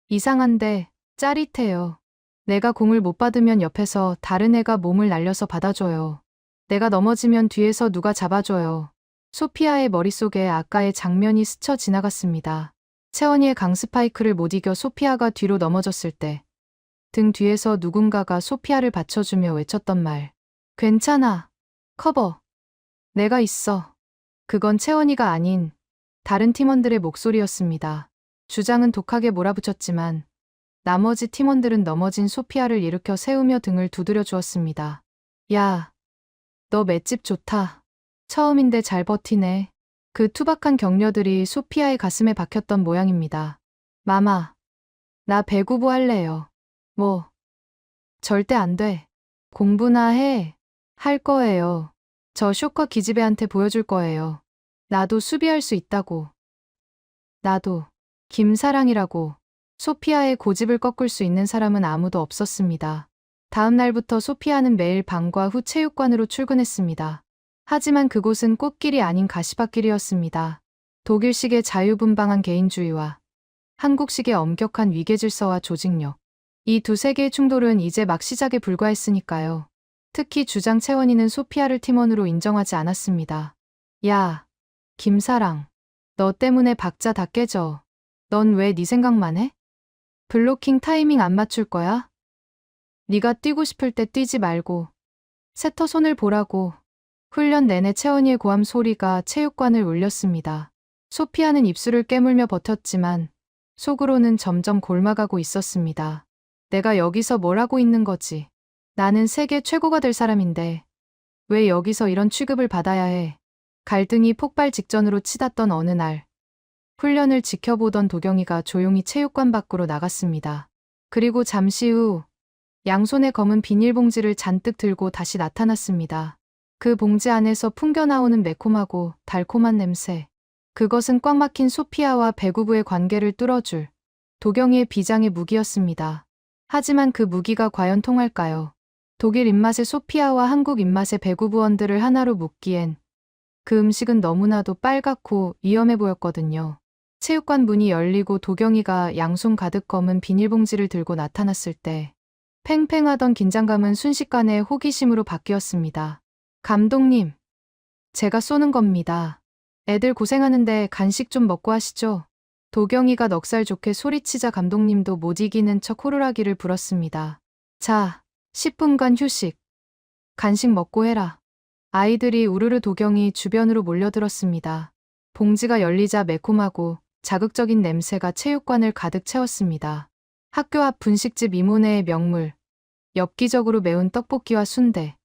이상한데 짜릿해요. 내가 공을 못 받으면 옆에서 다른 애가 몸을 날려서 받아줘요. 내가 넘어지면 뒤에서 누가 잡아줘요. 소피아의 머릿속에 아까의 장면이 스쳐 지나갔습니다. 채원이의 강스파이크를 못 이겨 소피아가 뒤로 넘어졌을 때 등 뒤에서 누군가가 소피아를 받쳐주며 외쳤던 말. 괜찮아. 커버. 내가 있어. 그건 채원이가 아닌 다른 팀원들의 목소리였습니다. 주장은 독하게 몰아붙였지만 나머지 팀원들은 넘어진 소피아를 일으켜 세우며 등을 두드려 주었습니다. 야, 너 맷집 좋다. 처음인데 잘 버티네. 그 투박한 격려들이 소피아의 가슴에 박혔던 모양입니다. 마마, 나 배구부 할래요. 뭐, 절대 안 돼. 공부나 해. 할 거예요. 저 쇼커 기집애한테 보여줄 거예요. 나도 수비할 수 있다고. 나도. 김사랑이라고. 소피아의 고집을 꺾을 수 있는 사람은 아무도 없었습니다. 다음 날부터 소피아는 매일 방과 후 체육관으로 출근했습니다. 하지만 그곳은 꽃길이 아닌 가시밭길이었습니다. 독일식의 자유분방한 개인주의와 한국식의 엄격한 위계질서와 조직력. 이 두 세계의 충돌은 이제 막 시작에 불과했으니까요. 특히 주장 채원이는 소피아를 팀원으로 인정하지 않았습니다. 야, 김사랑. 너 때문에 박자 다 깨져. 넌 왜 네 생각만 해? 블로킹 타이밍 안 맞출 거야? 네가 뛰고 싶을 때 뛰지 말고 세터 손을 보라고. 훈련 내내 채원이의 고함 소리가 체육관을 울렸습니다. 소피아는 입술을 깨물며 버텼지만 속으로는 점점 골마가고 있었습니다. 내가 여기서 뭘 하고 있는 거지? 나는 세계 최고가 될 사람인데 왜 여기서 이런 취급을 받아야 해? 갈등이 폭발 직전으로 치닫던 어느 날 훈련을 지켜보던 도경이가 조용히 체육관 밖으로 나갔습니다. 그리고 잠시 후 양손에 검은 비닐봉지를 잔뜩 들고 다시 나타났습니다. 그 봉지 안에서 풍겨나오는 매콤하고 달콤한 냄새. 그것은 꽉 막힌 소피아와 배구부의 관계를 뚫어줄 도경이의 비장의 무기였습니다. 하지만 그 무기가 과연 통할까요? 독일 입맛의 소피아와 한국 입맛의 배구부원들을 하나로 묶기엔 그 음식은 너무나도 빨갛고 위험해 보였거든요. 체육관 문이 열리고 도경이가 양손 가득 검은 비닐봉지를 들고 나타났을 때 팽팽하던 긴장감은 순식간에 호기심으로 바뀌었습니다. 감독님, 제가 쏘는 겁니다. 애들 고생하는데 간식 좀 먹고 하시죠. 도경이가 넉살 좋게 소리치자 감독님도 못 이기는 척 호루라기를 불었습니다. 자, 10분간 휴식. 간식 먹고 해라. 아이들이 우르르 도경이 주변으로 몰려들었습니다. 봉지가 열리자 매콤하고 자극적인 냄새가 체육관을 가득 채웠습니다. 학교 앞 분식집 이모네의 명물, 엽기적으로 매운 떡볶이와 순대,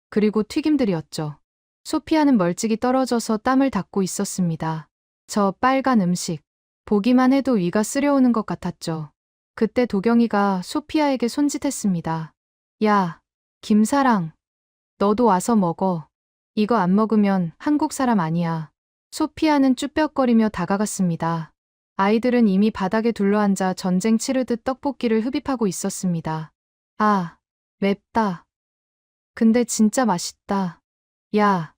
그리고 튀김들이었죠. 소피아는 멀찍이 떨어져서 땀을 닦고 있었습니다. 저 빨간 음식, 보기만 해도 위가 쓰려오는 것 같았죠. 그때 도경이가 소피아에게 손짓했습니다. 야, 김사랑, 너도 와서 먹어. 이거 안 먹으면 한국 사람 아니야. 소피아는 쭈뼛거리며 다가갔습니다. 아이들은 이미 바닥에 둘러앉아 전쟁 치르듯 떡볶이를 흡입하고 있었습니다. 아, 맵다. 근데 진짜 맛있다. 야,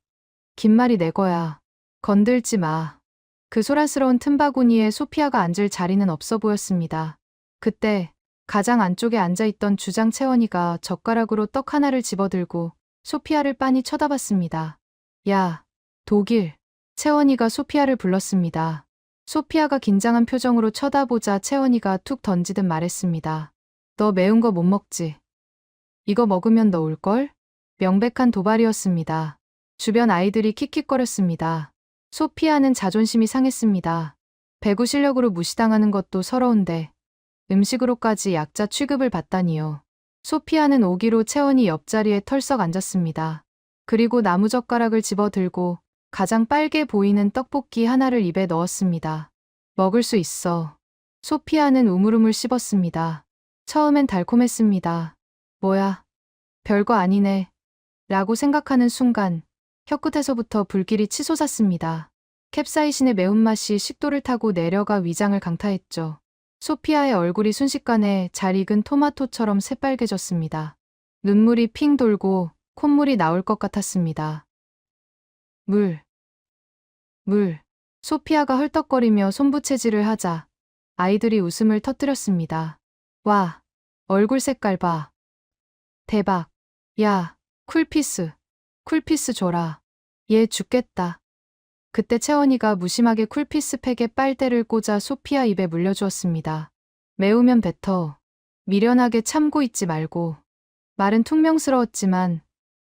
김말이 내 거야. 건들지 마. 그 소란스러운 틈바구니에 소피아가 앉을 자리는 없어 보였습니다. 그때 가장 안쪽에 앉아있던 주장 채원이가 젓가락으로 떡 하나를 집어들고 소피아를 빤히 쳐다봤습니다. 야, 독일. 채원이가 소피아를 불렀습니다. 소피아가 긴장한 표정으로 쳐다보자 채원이가 툭 던지듯 말했습니다. 너 매운 거 못 먹지? 이거 먹으면 너 울걸? 명백한 도발이었습니다. 주변 아이들이 킥킥거렸습니다. 소피아는 자존심이 상했습니다. 배구 실력으로 무시당하는 것도 서러운데 음식으로까지 약자 취급을 받다니요. 소피아는 오기로 채원이 옆자리에 털썩 앉았습니다. 그리고 나무젓가락을 집어들고 가장 빨개 보이는 떡볶이 하나를 입에 넣었습니다. 먹을 수 있어. 소피아는 우물우물 씹었습니다. 처음엔 달콤했습니다. 뭐야, 별거 아니네. 라고 생각하는 순간 혀끝에서부터 불길이 치솟았습니다. 캡사이신의 매운맛이 식도를 타고 내려가 위장을 강타했죠. 소피아의 얼굴이 순식간에 잘 익은 토마토처럼 새빨개졌습니다. 눈물이 핑 돌고 콧물이 나올 것 같았습니다. 물. 소피아가 헐떡거리며 손부채질을 하자 아이들이 웃음을 터뜨렸습니다. 와, 얼굴 색깔 봐. 대박. 야, 쿨피스 줘라. 얘 죽겠다. 그때 채원이가 무심하게 쿨피스 팩에 빨대를 꽂아 소피아 입에 물려주었습니다. 매우면 뱉어. 미련하게 참고 있지 말고. 말은 퉁명스러웠지만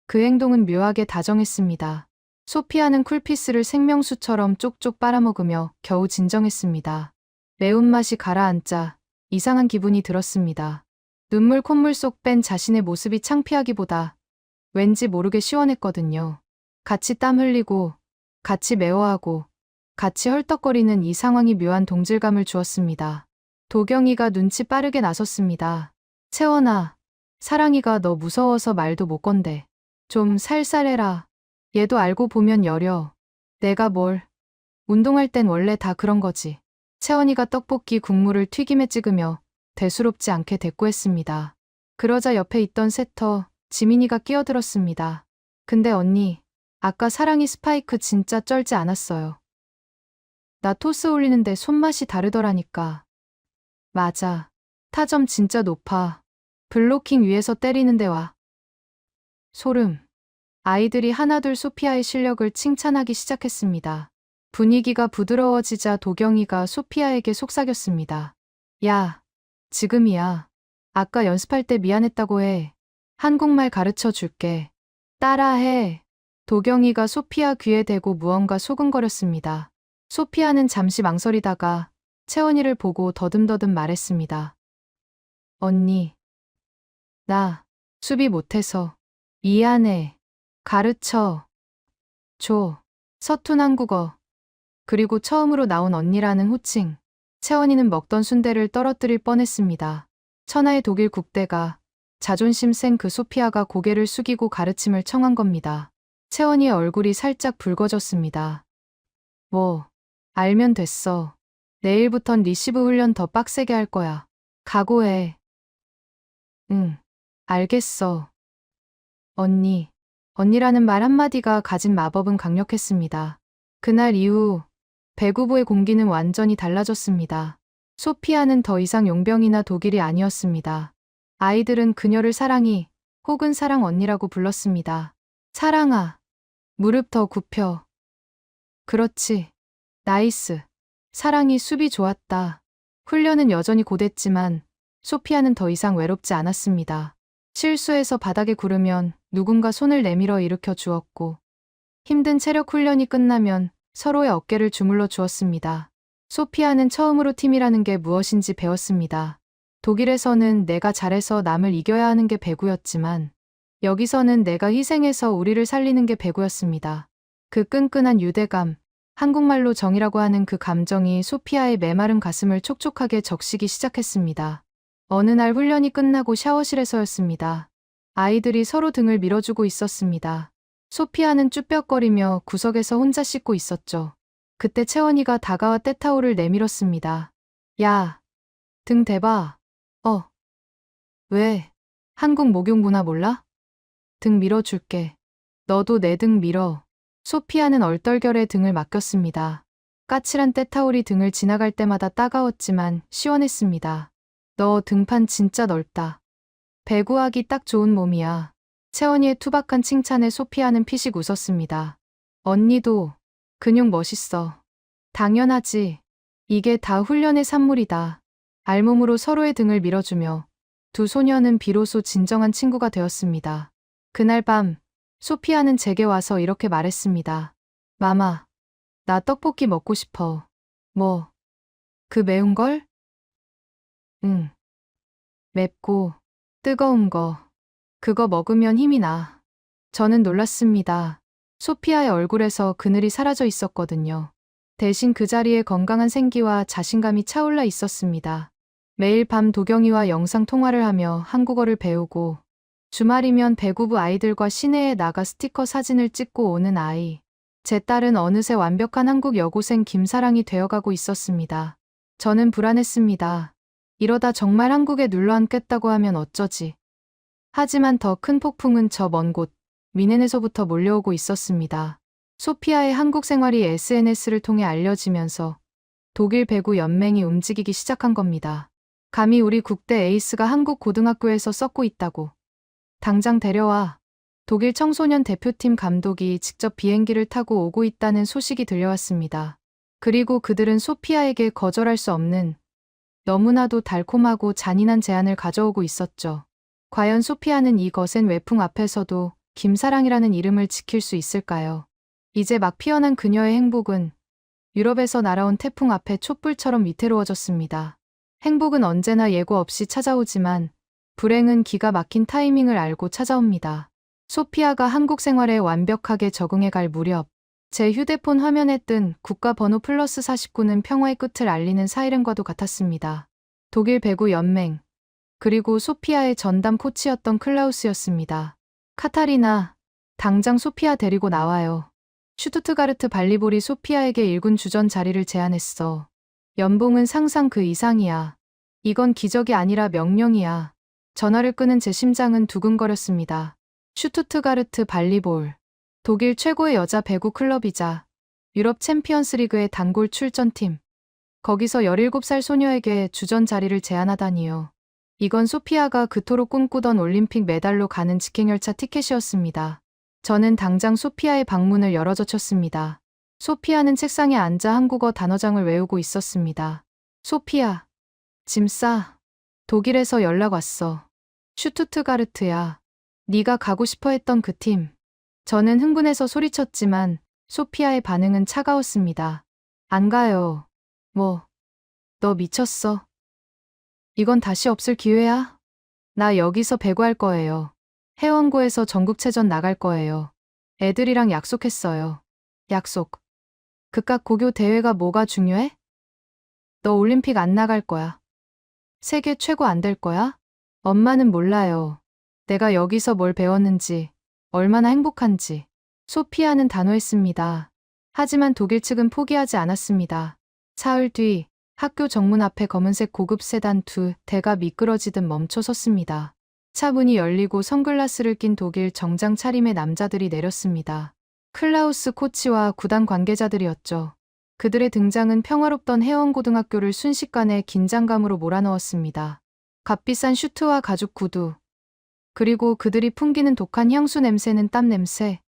그 행동은 묘하게 다정했습니다. 소피아는 쿨피스를 생명수처럼 쪽쪽 빨아먹으며 겨우 진정했습니다. 매운맛이 가라앉자 이상한 기분이 들었습니다. 눈물 콧물 쏙 뺀 자신의 모습이 창피하기보다 왠지 모르게 시원했거든요. 같이 땀 흘리고 같이 매워하고 같이 헐떡거리는 이 상황이 묘한 동질감을 주었습니다. 도경이가 눈치 빠르게 나섰습니다. 채원아, 사랑이가 너 무서워서 말도 못 건대. 좀 살살해라. 얘도 알고 보면 여려. 내가 뭘. 운동할 땐 원래 다 그런 거지. 채원이가 떡볶이 국물을 튀김에 찍으며 대수롭지 않게 대꾸했습니다. 그러자 옆에 있던 세터 지민이가 끼어들었습니다. 근데 언니, 아까 사랑이 스파이크 진짜 쩔지 않았어요. 나 토스 올리는데 손맛이 다르더라니까. 맞아. 타점 진짜 높아. 블로킹 위에서 때리는데 와. 소름. 아이들이 하나둘 소피아의 실력을 칭찬하기 시작했습니다. 분위기가 부드러워지자 도경이가 소피아에게 속삭였습니다. 야, 지금이야. 아까 연습할 때 미안했다고 해. 한국말 가르쳐 줄게. 따라해. 도경이가 소피아 귀에 대고 무언가 소근거렸습니다. 소피아는 잠시 망설이다가 채원이를 보고 더듬더듬 말했습니다. 언니, 나 수비 못해서 미안해. 가르쳐 줘. 서툰 한국어. 그리고 처음으로 나온 언니라는 호칭. 채원이는 먹던 순대를 떨어뜨릴 뻔했습니다. 천하의 독일 국대가 자존심 센 그 소피아가 고개를 숙이고 가르침을 청한 겁니다. 채원이의 얼굴이 살짝 붉어졌습니다. 뭐, 알면 됐어. 내일부턴 리시브 훈련 더 빡세게 할 거야. 각오해. 응, 알겠어. 언니라는 말 한마디가 가진 마법은 강력했습니다. 그날 이후 배구부의 공기는 완전히 달라졌습니다. 소피아는 더 이상 용병이나 독일이 아니었습니다. 아이들은 그녀를 사랑이 혹은 사랑 언니라고 불렀습니다. 사랑아, 무릎 더 굽혀. 그렇지. 나이스. 사랑이 수비 좋았다. 훈련은 여전히 고됐지만 소피아는 더 이상 외롭지 않았습니다. 실수해서 바닥에 구르면 누군가 손을 내밀어 일으켜 주었고 힘든 체력 훈련이 끝나면 서로의 어깨를 주물러 주었습니다. 소피아는 처음으로 팀이라는 게 무엇인지 배웠습니다. 독일에서는 내가 잘해서 남을 이겨야 하는 게 배구였지만 여기서는 내가 희생해서 우리를 살리는 게 배구였습니다. 그 끈끈한 유대감, 한국말로 정이라고 하는 그 감정이 소피아의 메마른 가슴을 촉촉하게 적시기 시작했습니다. 어느 날 훈련이 끝나고 샤워실에서였습니다. 아이들이 서로 등을 밀어주고 있었습니다. 소피아는 쭈뼛거리며 구석에서 혼자 씻고 있었죠. 그때 채원이가 다가와 때타올을 내밀었습니다. 야, 등 대봐. 왜? 한국 목욕 문화 몰라? 등 밀어줄게. 너도 내 등 밀어. 소피아는 얼떨결에 등을 맡겼습니다. 까칠한 때타올이 등을 지나갈 때마다 따가웠지만 시원했습니다. 너 등판 진짜 넓다. 배구하기 딱 좋은 몸이야. 채원이의 투박한 칭찬에 소피아는 피식 웃었습니다. 언니도 근육 멋있어. 당연하지. 이게 다 훈련의 산물이다. 알몸으로 서로의 등을 밀어주며 두 소녀는 비로소 진정한 친구가 되었습니다. 그날 밤 소피아는 제게 와서 이렇게 말했습니다. 마마, 나 떡볶이 먹고 싶어. 뭐, 그 매운 걸? 응. 맵고 뜨거운 거. 그거 먹으면 힘이 나. 저는 놀랐습니다. 소피아의 얼굴에서 그늘이 사라져 있었거든요. 대신 그 자리에 건강한 생기와 자신감이 차올라 있었습니다. 매일 밤 도경이와 영상 통화를 하며 한국어를 배우고 주말이면 배구부 아이들과 시내에 나가 스티커 사진을 찍고 오는 아이. 제 딸은 어느새 완벽한 한국 여고생 김사랑이 되어가고 있었습니다. 저는 불안했습니다. 이러다 정말 한국에 눌러앉겠다고 하면 어쩌지. 하지만 더 큰 폭풍은 저 먼 곳, 미넨에서부터 몰려오고 있었습니다. 소피아의 한국 생활이 SNS를 통해 알려지면서 독일 배구 연맹이 움직이기 시작한 겁니다. 감히 우리 국대 에이스가 한국 고등학교에서 썩고 있다고. 당장 데려와. 독일 청소년 대표팀 감독이 직접 비행기를 타고 오고 있다는 소식이 들려왔습니다. 그리고 그들은 소피아에게 거절할 수 없는 너무나도 달콤하고 잔인한 제안을 가져오고 있었죠. 과연 소피아는 이 거센 외풍 앞에서도 김사랑이라는 이름을 지킬 수 있을까요? 이제 막 피어난 그녀의 행복은 유럽에서 날아온 태풍 앞에 촛불처럼 위태로워졌습니다. 행복은 언제나 예고 없이 찾아오지만 불행은 기가 막힌 타이밍을 알고 찾아옵니다. 소피아가 한국 생활에 완벽하게 적응해 갈 무렵 제 휴대폰 화면에 뜬 국가 번호 플러스 49는 평화의 끝을 알리는 사이렌과도 같았습니다. 독일 배구 연맹, 그리고 소피아의 전담 코치였던 클라우스였습니다. 카타리나, 당장 소피아 데리고 나와요. 슈투트가르트 발리볼이 소피아에게 1군 주전 자리를 제안했어. 연봉은 상상 그 이상이야. 이건 기적이 아니라 명령이야. 전화를 끄는 제 심장은 두근거렸습니다. 슈투트가르트 발리볼. 독일 최고의 여자 배구 클럽이자 유럽 챔피언스 리그의 단골 출전팀. 거기서 17살 소녀에게 주전 자리를 제안하다니요. 이건 소피아가 그토록 꿈꾸던 올림픽 메달로 가는 직행열차 티켓이었습니다. 저는 당장 소피아의 방문을 열어젖혔습니다. 소피아는 책상에 앉아 한국어 단어장을 외우고 있었습니다. 소피아, 짐 싸. 독일에서 연락 왔어. 슈투트가르트야. 네가 가고 싶어 했던 그 팀. 저는 흥분해서 소리쳤지만 소피아의 반응은 차가웠습니다. 안 가요. 뭐, 너 미쳤어? 이건 다시 없을 기회야? 나 여기서 배구할 거예요. 해원고에서 전국체전 나갈 거예요. 애들이랑 약속했어요. 약속. 그깟 고교 대회가 뭐가 중요해? 너 올림픽 안 나갈 거야. 세계 최고 안 될 거야? 엄마는 몰라요. 내가 여기서 뭘 배웠는지, 얼마나 행복한지. 소피아는 단호했습니다. 하지만 독일 측은 포기하지 않았습니다. 사흘 뒤 학교 정문 앞에 검은색 고급 세단 2대가 미끄러지듯 멈춰 섰습니다. 차 문이 열리고 선글라스를 낀 독일 정장 차림의 남자들이 내렸습니다. 클라우스 코치와 구단 관계자들이었죠. 그들의 등장은 평화롭던 해원고등학교를 순식간에 긴장감으로 몰아넣었습니다. 값비싼 슈트와 가죽 구두, 그리고 그들이 풍기는 독한 향수 냄새는 땀 냄새.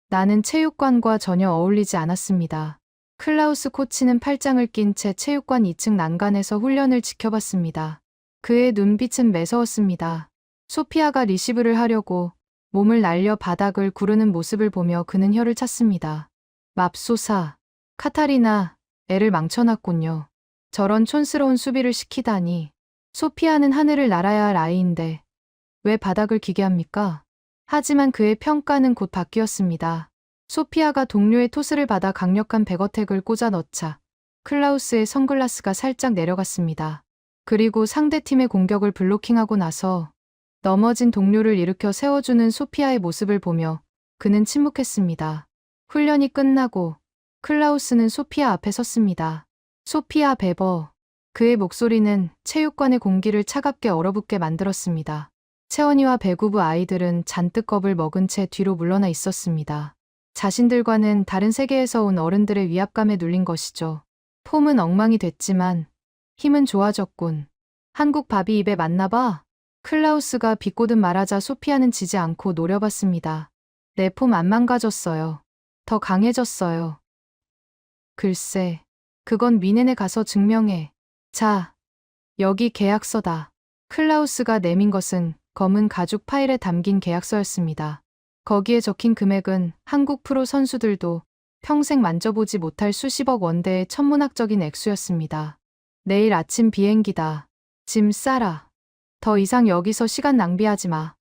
나는 체육관과 전혀 어울리지 않았습니다. 클라우스 코치는 팔짱을 낀 채 체육관 2층 난간에서 훈련을 지켜봤습니다. 그의 눈빛은 매서웠습니다. 소피아가 리시브를 하려고 몸을 날려 바닥을 구르는 모습을 보며 그는 혀를 찼습니다. 맙소사, 카타리나, 애를 망쳐놨군요. 저런 촌스러운 수비를 시키다니. 소피아는 하늘을 날아야 할 아이인데 왜 바닥을 기게 합니까? 하지만 그의 평가는 곧 바뀌었습니다. 소피아가 동료의 토스를 받아 강력한 백어택을 꽂아 넣자 클라우스의 선글라스가 살짝 내려갔습니다. 그리고 상대팀의 공격을 블로킹하고 나서 넘어진 동료를 일으켜 세워주는 소피아의 모습을 보며 그는 침묵했습니다. 훈련이 끝나고 클라우스는 소피아 앞에 섰습니다. 소피아 베버. 그의 목소리는 체육관의 공기를 차갑게 얼어붙게 만들었습니다. 채원이와 배구부 아이들은 잔뜩 겁을 먹은 채 뒤로 물러나 있었습니다. 자신들과는 다른 세계에서 온 어른들의 위압감에 눌린 것이죠. 폼은 엉망이 됐지만 힘은 좋아졌군. 한국 밥이 입에 맞나 봐. 클라우스가 비꼬듯 말하자 소피아는 지지 않고 노려봤습니다. 내 폼 안 망가졌어요. 더 강해졌어요. 글쎄, 그건 미넨에 가서 증명해. 자, 여기 계약서다. 클라우스가 내민 것은 검은 가죽 파일에 담긴 계약서였습니다. 거기에 적힌 금액은 한국 프로 선수들도 평생 만져보지 못할 수십억 원대의 천문학적인 액수였습니다. 내일 아침 비행기다. 짐 싸라. 더 이상 여기서 시간 낭비하지 마.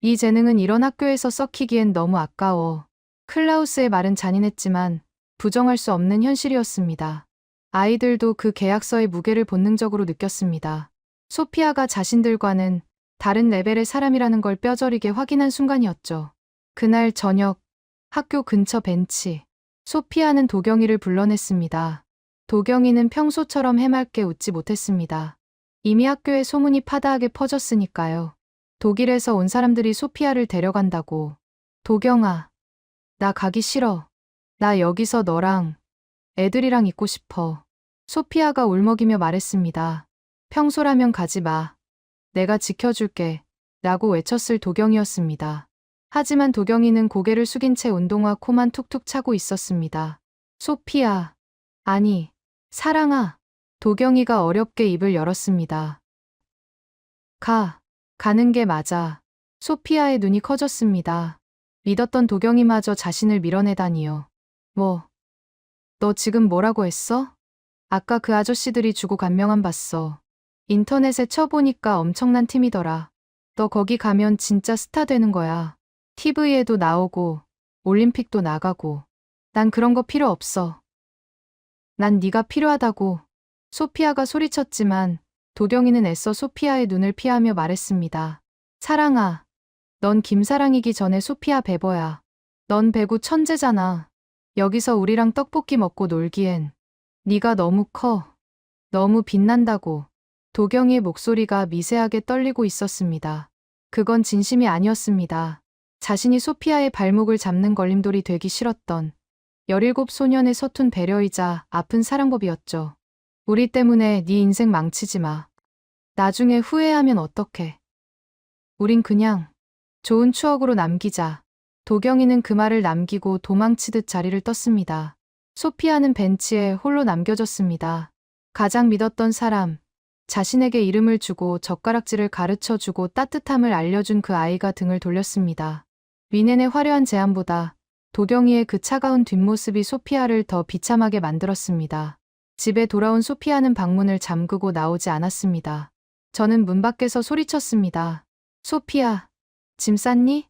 이 재능은 이런 학교에서 썩히기엔 너무 아까워. 클라우스의 말은 잔인했지만 부정할 수 없는 현실이었습니다. 아이들도 그 계약서의 무게를 본능적으로 느꼈습니다. 소피아가 자신들과는 다른 레벨의 사람이라는 걸 뼈저리게 확인한 순간이었죠. 그날 저녁, 학교 근처 벤치. 소피아는 도경이를 불러냈습니다. 도경이는 평소처럼 해맑게 웃지 못했습니다. 이미 학교에 소문이 파다하게 퍼졌으니까요. 독일에서 온 사람들이 소피아를 데려간다고. 도경아, 나 가기 싫어. 나 여기서 너랑, 애들이랑 있고 싶어. 소피아가 울먹이며 말했습니다. 평소라면 가지 마. 내가 지켜줄게. 라고 외쳤을 도경이었습니다. 하지만 도경이는 고개를 숙인 채 운동화 코만 툭툭 차고 있었습니다. 소피아. 아니, 사랑아. 도경이가 어렵게 입을 열었습니다. 가는 게 맞아. 소피아의 눈이 커졌습니다. 믿었던 도경이마저 자신을 밀어내다니요. 너 지금 뭐라고 했어? 아까 그 아저씨들이 주고 간 명함 봤어. 인터넷에 쳐보니까 엄청난 팀이더라. 너 거기 가면 진짜 스타 되는 거야. TV에도 나오고 올림픽도 나가고. 난 그런 거 필요 없어. 난 네가 필요하다고. 소피아가 소리쳤지만 도경이는 애써 소피아의 눈을 피하며 말했습니다. 사랑아, 넌 김사랑이기 전에 소피아 베버야. 넌 배구 천재잖아. 여기서 우리랑 떡볶이 먹고 놀기엔 네가 너무 커. 너무 빛난다고. 도경이의 목소리가 미세하게 떨리고 있었습니다. 그건 진심이 아니었습니다. 자신이 소피아의 발목을 잡는 걸림돌이 되기 싫었던 17 소년의 서툰 배려이자 아픈 사랑법이었죠. 우리 때문에 네 인생 망치지 마. 나중에 후회하면 어떡해. 우린 그냥 좋은 추억으로 남기자. 도경이는 그 말을 남기고 도망치듯 자리를 떴습니다. 소피아는 벤치에 홀로 남겨졌습니다. 가장 믿었던 사람, 자신에게 이름을 주고 젓가락질을 가르쳐주고 따뜻함을 알려준 그 아이가 등을 돌렸습니다. 미넨의 화려한 제안보다 도경이의 그 차가운 뒷모습이 소피아를 더 비참하게 만들었습니다. 집에 돌아온 소피아는 방문을 잠그고 나오지 않았습니다. 저는 문 밖에서 소리쳤습니다. 소피아, 짐 쌌니?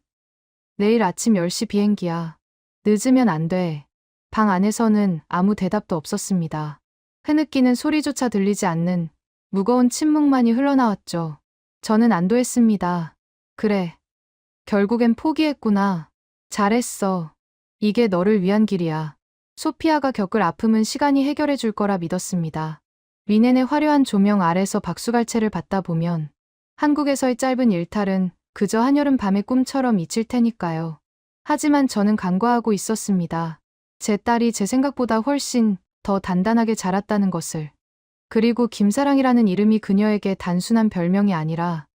내일 아침 10시 비행기야. 늦으면 안 돼. 방 안에서는 아무 대답도 없었습니다. 흐느끼는 소리조차 들리지 않는 무거운 침묵만이 흘러나왔죠. 저는 안도했습니다. 그래. 결국엔 포기했구나. 잘했어. 이게 너를 위한 길이야. 소피아가 겪을 아픔은 시간이 해결해 줄 거라 믿었습니다. 미넨의 화려한 조명 아래서 박수갈채를 받다 보면 한국에서의 짧은 일탈은 그저 한여름 밤의 꿈처럼 잊힐 테니까요. 하지만 저는 간과하고 있었습니다. 제 딸이 제 생각보다 훨씬 더 단단하게 자랐다는 것을. 그리고 김사랑이라는 이름이 그녀에게 단순한 별명이 아니라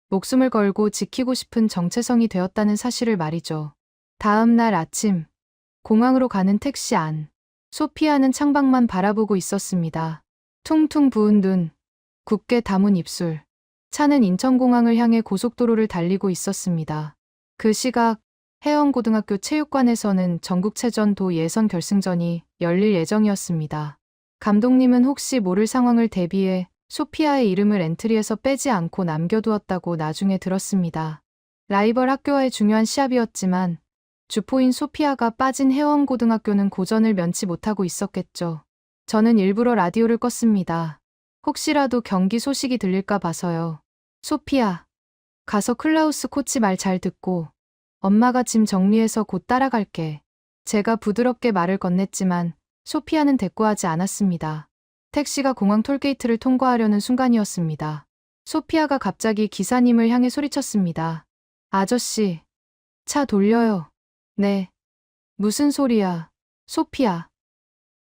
목숨을 걸고 지키고 싶은 정체성이 되었다는 사실을 말이죠. 다음 날 아침, 공항으로 가는 택시 안. 소피아는 창밖만 바라보고 있었습니다. 퉁퉁 부은 눈, 굳게 담은 입술. 차는 인천공항을 향해 고속도로를 달리고 있었습니다. 그 시각 해원고등학교 체육관에서는 전국체전 도 예선 결승전이 열릴 예정이었습니다. 감독님은 혹시 모를 상황을 대비해 소피아의 이름을 엔트리에서 빼지 않고 남겨두었다고 나중에 들었습니다. 라이벌 학교와의 중요한 시합이었지만 주포인 소피아가 빠진 해원고등학교는 고전을 면치 못하고 있었겠죠. 저는 일부러 라디오를 껐습니다. 혹시라도 경기 소식이 들릴까 봐서요. 소피아, 가서 클라우스 코치 말 잘 듣고 엄마가 짐 정리해서 곧 따라갈게. 제가 부드럽게 말을 건넸지만 소피아는 대꾸하지 않았습니다. 택시가 공항 톨게이트를 통과하려는 순간이었습니다. 소피아가 갑자기 기사님을 향해 소리쳤습니다. 아저씨, 차 돌려요. 네. 무슨 소리야, 소피아.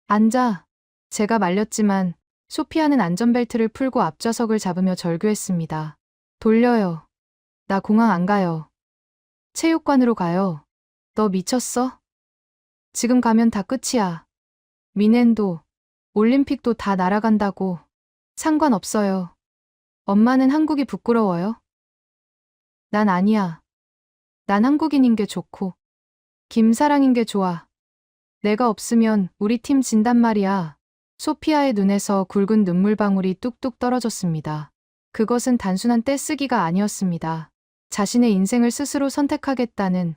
앉아. 제가 말렸지만 소피아는 안전벨트를 풀고 앞좌석을 잡으며 절규했습니다. 돌려요. 나 공항 안 가요. 체육관으로 가요. 너 미쳤어? 지금 가면 다 끝이야. 미넨도, 올림픽도 다 날아간다고. 상관없어요. 엄마는 한국이 부끄러워요? 난 아니야. 난 한국인인 게 좋고, 김사랑인 게 좋아. 내가 없으면 우리 팀 진단 말이야. 소피아의 눈에서 굵은 눈물방울이 뚝뚝 떨어졌습니다. 그것은 단순한 떼쓰기가 아니었습니다. 자신의 인생을 스스로 선택하겠다는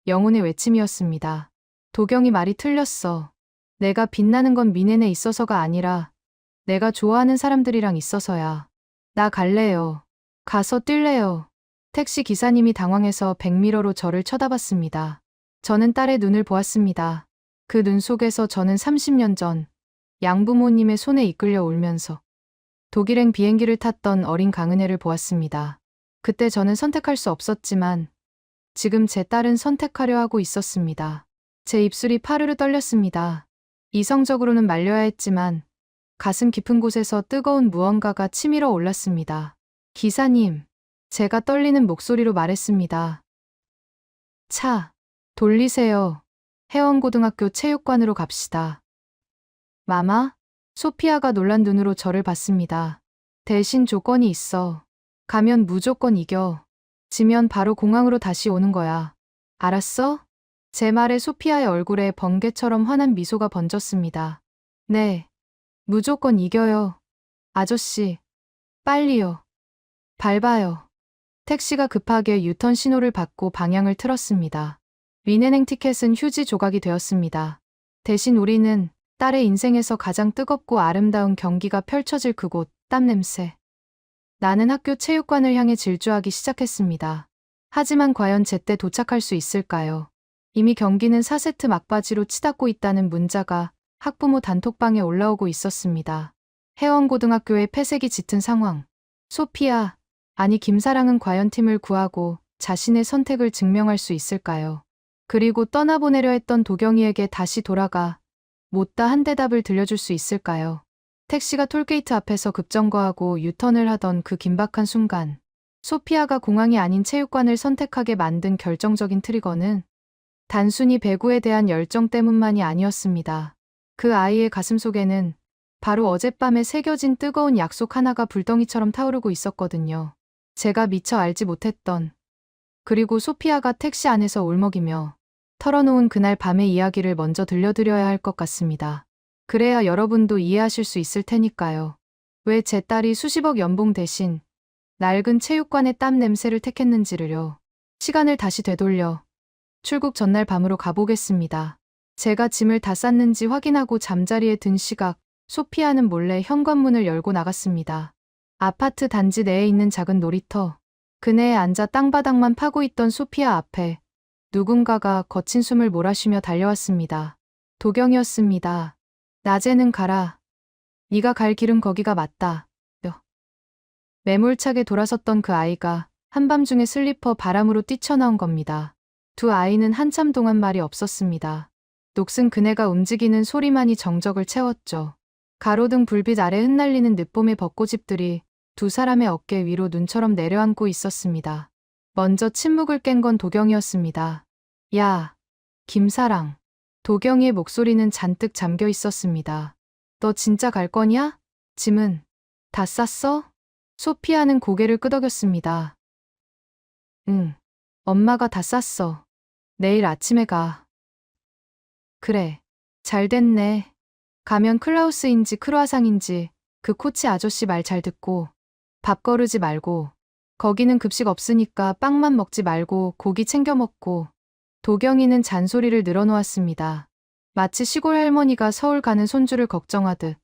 영혼의 외침이었습니다. 도경이 말이 틀렸어. 내가 빛나는 건 미넨에 있어서가 아니라 내가 좋아하는 사람들이랑 있어서야. 나 갈래요. 가서 뛸래요. 택시 기사님이 당황해서 백미러로 저를 쳐다봤습니다. 저는 딸의 눈을 보았습니다. 그 눈 속에서 저는 30년 전 양부모님의 손에 이끌려 울면서 독일행 비행기를 탔던 어린 강은혜를 보았습니다. 그때 저는 선택할 수 없었지만 지금 제 딸은 선택하려 하고 있었습니다. 제 입술이 파르르 떨렸습니다. 이성적으로는 말려야 했지만 가슴 깊은 곳에서 뜨거운 무언가가 치밀어 올랐습니다. 기사님, 제가 떨리는 목소리로 말했습니다. 차, 돌리세요. 해원고등학교 체육관으로 갑시다. 마마? 소피아가 놀란 눈으로 저를 봤습니다. 대신 조건이 있어. 가면 무조건 이겨. 지면 바로 공항으로 다시 오는 거야. 알았어? 제 말에 소피아의 얼굴에 번개처럼 환한 미소가 번졌습니다. 네. 무조건 이겨요. 아저씨. 빨리요. 밟아요. 택시가 급하게 유턴 신호를 받고 방향을 틀었습니다. 위내행 티켓은 휴지 조각이 되었습니다. 대신 우리는 딸의 인생에서 가장 뜨겁고 아름다운 경기가 펼쳐질 그곳, 땀 냄새. 나는 학교 체육관을 향해 질주하기 시작했습니다. 하지만 과연 제때 도착할 수 있을까요? 이미 경기는 4세트 막바지로 치닫고 있다는 문자가 학부모 단톡방에 올라오고 있었습니다. 해원고등학교의 폐색이 짙은 상황. 소피아, 아니 김사랑은 과연 팀을 구하고 자신의 선택을 증명할 수 있을까요? 그리고 떠나보내려 했던 도경이에게 다시 돌아가 못다한 대답을 들려줄 수 있을까요? 택시가 톨게이트 앞에서 급정거하고 유턴을 하던 그 긴박한 순간, 소피아가 공항이 아닌 체육관을 선택하게 만든 결정적인 트리거는 단순히 배구에 대한 열정 때문만이 아니었습니다. 그 아이의 가슴 속에는 바로 어젯밤에 새겨진 뜨거운 약속 하나가 불덩이처럼 타오르고 있었거든요. 제가 미처 알지 못했던, 그리고 소피아가 택시 안에서 울먹이며 털어놓은 그날 밤의 이야기를 먼저 들려드려야 할 것 같습니다. 그래야 여러분도 이해하실 수 있을 테니까요. 왜 제 딸이 수십억 연봉 대신 낡은 체육관의 땀 냄새를 택했는지를요. 시간을 다시 되돌려 출국 전날 밤으로 가보겠습니다. 제가 짐을 다 쌌는지 확인하고 잠자리에 든 시각, 소피아는 몰래 현관문을 열고 나갔습니다. 아파트 단지 내에 있는 작은 놀이터. 그네에 앉아 땅바닥만 파고 있던 소피아 앞에 누군가가 거친 숨을 몰아쉬며 달려왔습니다. 도경이었습니다. 낮에는 가라. 네가 갈 길은 거기가 맞다. 매몰차게 돌아섰던 그 아이가 한밤중에 슬리퍼 바람으로 뛰쳐나온 겁니다. 두 아이는 한참 동안 말이 없었습니다. 녹슨 그네가 움직이는 소리만이 정적을 채웠죠. 가로등 불빛 아래 흩날리는 늦봄의 벚꽃잎들이 두 사람의 어깨 위로 눈처럼 내려앉고 있었습니다. 먼저 침묵을 깬 건 도경이었습니다. 야, 김사랑. 도경이의 목소리는 잔뜩 잠겨 있었습니다. 너 진짜 갈 거냐? 짐은 다 쌌어? 소피아는 고개를 끄덕였습니다. 응, 엄마가 다 쌌어. 내일 아침에 가. 그래, 잘 됐네. 가면 클라우스인지 크루아상인지 그 코치 아저씨 말 잘 듣고 밥 거르지 말고 거기는 급식 없으니까 빵만 먹지 말고 고기 챙겨 먹고. 도경이는 잔소리를 늘어놓았습니다. 마치 시골 할머니가 서울 가는 손주를 걱정하듯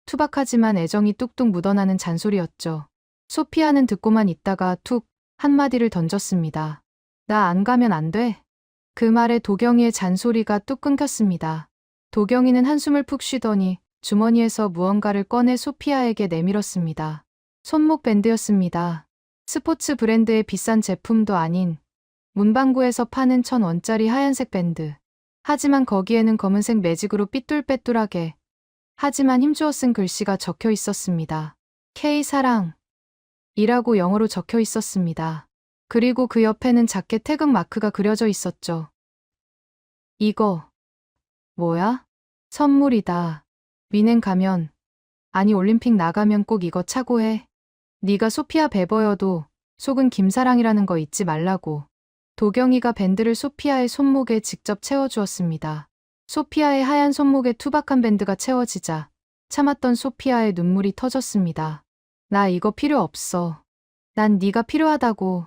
투박하지만 애정이 뚝뚝 묻어나는 잔소리였죠. 소피아는 듣고만 있다가 툭 한마디를 던졌습니다. 나 안 가면 안 돼? 그 말에 도경이의 잔소리가 뚝 끊겼습니다. 도경이는 한숨을 푹 쉬더니 주머니에서 무언가를 꺼내 소피아에게 내밀었습니다. 손목 밴드였습니다. 스포츠 브랜드의 비싼 제품도 아닌 문방구에서 파는 1,000원짜리 하얀색 밴드. 하지만 거기에는 검은색 매직으로 삐뚤빼뚤하게 하지만 힘주어 쓴 글씨가 적혀 있었습니다. K사랑 이라고 영어로 적혀 있었습니다. 그리고 그 옆에는 작게 태극 마크가 그려져 있었죠. 이거 뭐야? 선물이다. 위넨 가면, 아니 올림픽 나가면 꼭 이거 차고 해. 네가 소피아 베버여도 속은 김사랑이라는 거 잊지 말라고. 도경이가 밴드를 소피아의 손목에 직접 채워주었습니다. 소피아의 하얀 손목에 투박한 밴드가 채워지자 참았던 소피아의 눈물이 터졌습니다. 나 이거 필요 없어. 난 네가 필요하다고.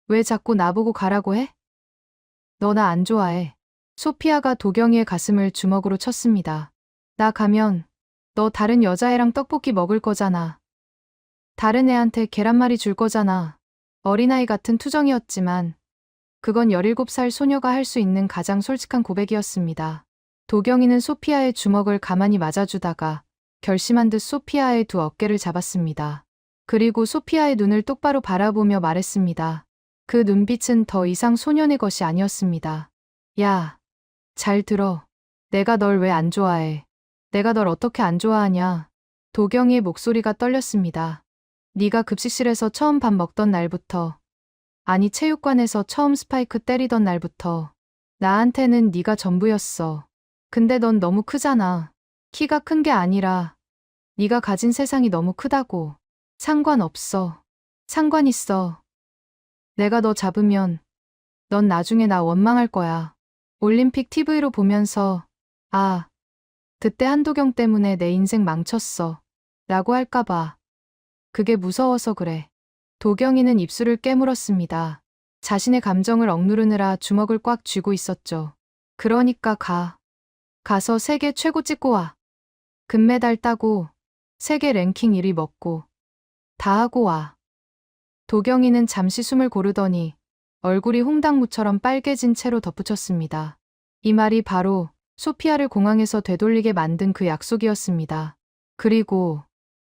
왜 자꾸 나보고 가라고 해? 너 나 안 좋아해. 소피아가 도경이의 가슴을 주먹으로 쳤습니다. 나 가면 너 다른 여자애랑 떡볶이 먹을 거잖아. 다른 애한테 계란말이 줄 거잖아. 어린아이 같은 투정이었지만 그건 17살 소녀가 할 수 있는 가장 솔직한 고백이었습니다. 도경이는 소피아의 주먹을 가만히 맞아주다가 결심한 듯 소피아의 두 어깨를 잡았습니다. 그리고 소피아의 눈을 똑바로 바라보며 말했습니다. 그 눈빛은 더 이상 소년의 것이 아니었습니다. 야, 잘 들어. 내가 널 왜 안 좋아해? 내가 널 어떻게 안 좋아하냐? 도경이의 목소리가 떨렸습니다. 네가 급식실에서 처음 밥 먹던 날부터, 아니 체육관에서 처음 스파이크 때리던 날부터 나한테는 네가 전부였어. 근데 넌 너무 크잖아. 키가 큰 게 아니라 네가 가진 세상이 너무 크다고. 상관없어. 상관 있어. 내가 너 잡으면 넌 나중에 나 원망할 거야. 올림픽 TV로 보면서 아, 그때 한도경 때문에 내 인생 망쳤어. 라고 할까봐. 그게 무서워서 그래. 도경이는 입술을 깨물었습니다. 자신의 감정을 억누르느라 주먹을 꽉 쥐고 있었죠. 그러니까 가. 가서 세계 최고 찍고 와. 금메달 따고 세계 랭킹 1위 먹고 다 하고 와. 도경이는 잠시 숨을 고르더니 얼굴이 홍당무처럼 빨개진 채로 덧붙였습니다. 이 말이 바로 소피아를 공항에서 되돌리게 만든 그 약속이었습니다. 그리고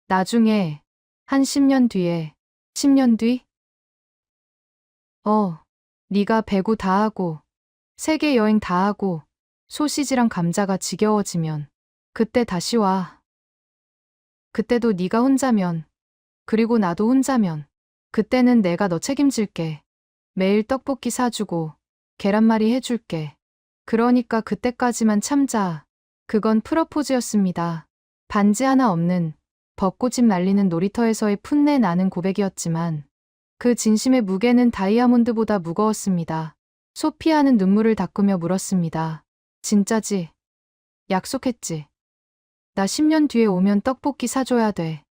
나중에 한 10년 뒤에 10년 뒤? 네가 배구 다 하고 세계 여행 다 하고 소시지랑 감자가 지겨워지면 그때 다시 와. 그때도 네가 혼자면 그리고 나도 혼자면 그때는 내가 너 책임질게. 매일 떡볶이 사주고 계란말이 해줄게. 그러니까 그때까지만 참자. 그건 프러포즈였습니다. 반지 하나 없는 벚꽃잎 날리는 놀이터에서의 풋내 나는 고백이었지만 그 진심의 무게는 다이아몬드보다 무거웠습니다. 소피아는 눈물을 닦으며 물었습니다. 진짜지? 약속했지? 나 10년 뒤에 오면 떡볶이 사줘야 돼.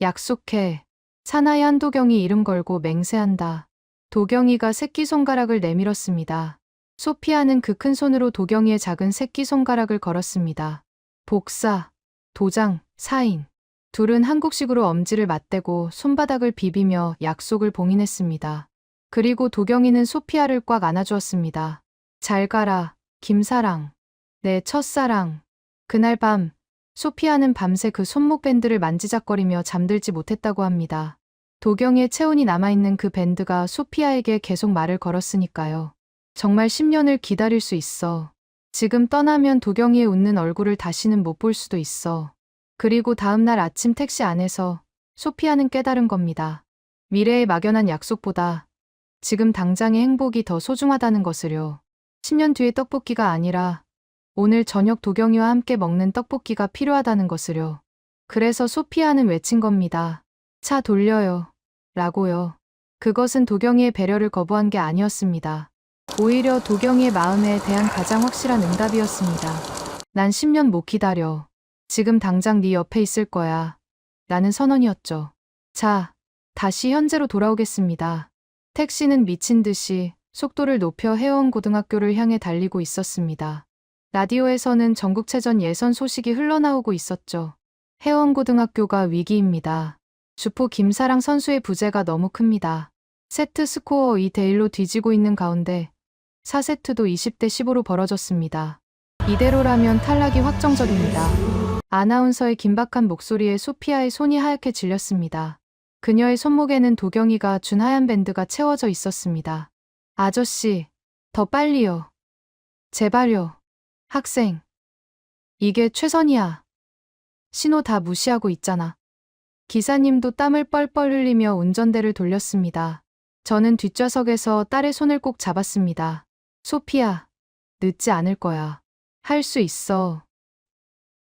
약속해. 사나이 한도경이 이름 걸고 맹세한다. 도경이가 새끼손가락을 내밀었습니다. 소피아는 그 큰 손으로 도경이의 작은 새끼손가락을 걸었습니다. 복사, 도장, 사인. 둘은 한국식으로 엄지를 맞대고 손바닥을 비비며 약속을 봉인했습니다. 그리고 도경이는 소피아를 꽉 안아주었습니다. 잘 가라, 김사랑. 내 첫사랑. 그날 밤, 소피아는 밤새 그 손목 밴드를 만지작거리며 잠들지 못했다고 합니다. 도경이의 체온이 남아있는 그 밴드가 소피아에게 계속 말을 걸었으니까요. 정말 10년을 기다릴 수 있어. 지금 떠나면 도경이의 웃는 얼굴을 다시는 못 볼 수도 있어. 그리고 다음날 아침 택시 안에서 소피아는 깨달은 겁니다. 미래의 막연한 약속보다 지금 당장의 행복이 더 소중하다는 것을요. 10년 뒤의 떡볶이가 아니라 오늘 저녁 도경이와 함께 먹는 떡볶이가 필요하다는 것을요. 그래서 소피아는 외친 겁니다. 차 돌려요. 라고요. 그것은 도경이의 배려를 거부한 게 아니었습니다. 오히려 도경이의 마음에 대한 가장 확실한 응답이었습니다. 난 10년 못 기다려. 지금 당장 네 옆에 있을 거야. 라는 선언이었죠. 자, 다시 현재로 돌아오겠습니다. 택시는 미친 듯이 속도를 높여 해원고등학교를 향해 달리고 있었습니다. 라디오에서는 전국체전 예선 소식이 흘러나오고 있었죠. 해원고등학교가 위기입니다. 주포 김사랑 선수의 부재가 너무 큽니다. 세트 스코어 2대1로 뒤지고 있는 가운데 4세트도 20대 15로 벌어졌습니다. 이대로라면 탈락이 확정적입니다. 아나운서의 긴박한 목소리에 소피아의 손이 하얗게 질렸습니다. 그녀의 손목에는 도경이가 준 하얀 밴드가 채워져 있었습니다. 아저씨, 더 빨리요. 제발요. 학생. 이게 최선이야. 신호 다 무시하고 있잖아. 기사님도 땀을 뻘뻘 흘리며 운전대를 돌렸습니다. 저는 뒷좌석에서 딸의 손을 꼭 잡았습니다. 소피야, 늦지 않을 거야. 할 수 있어.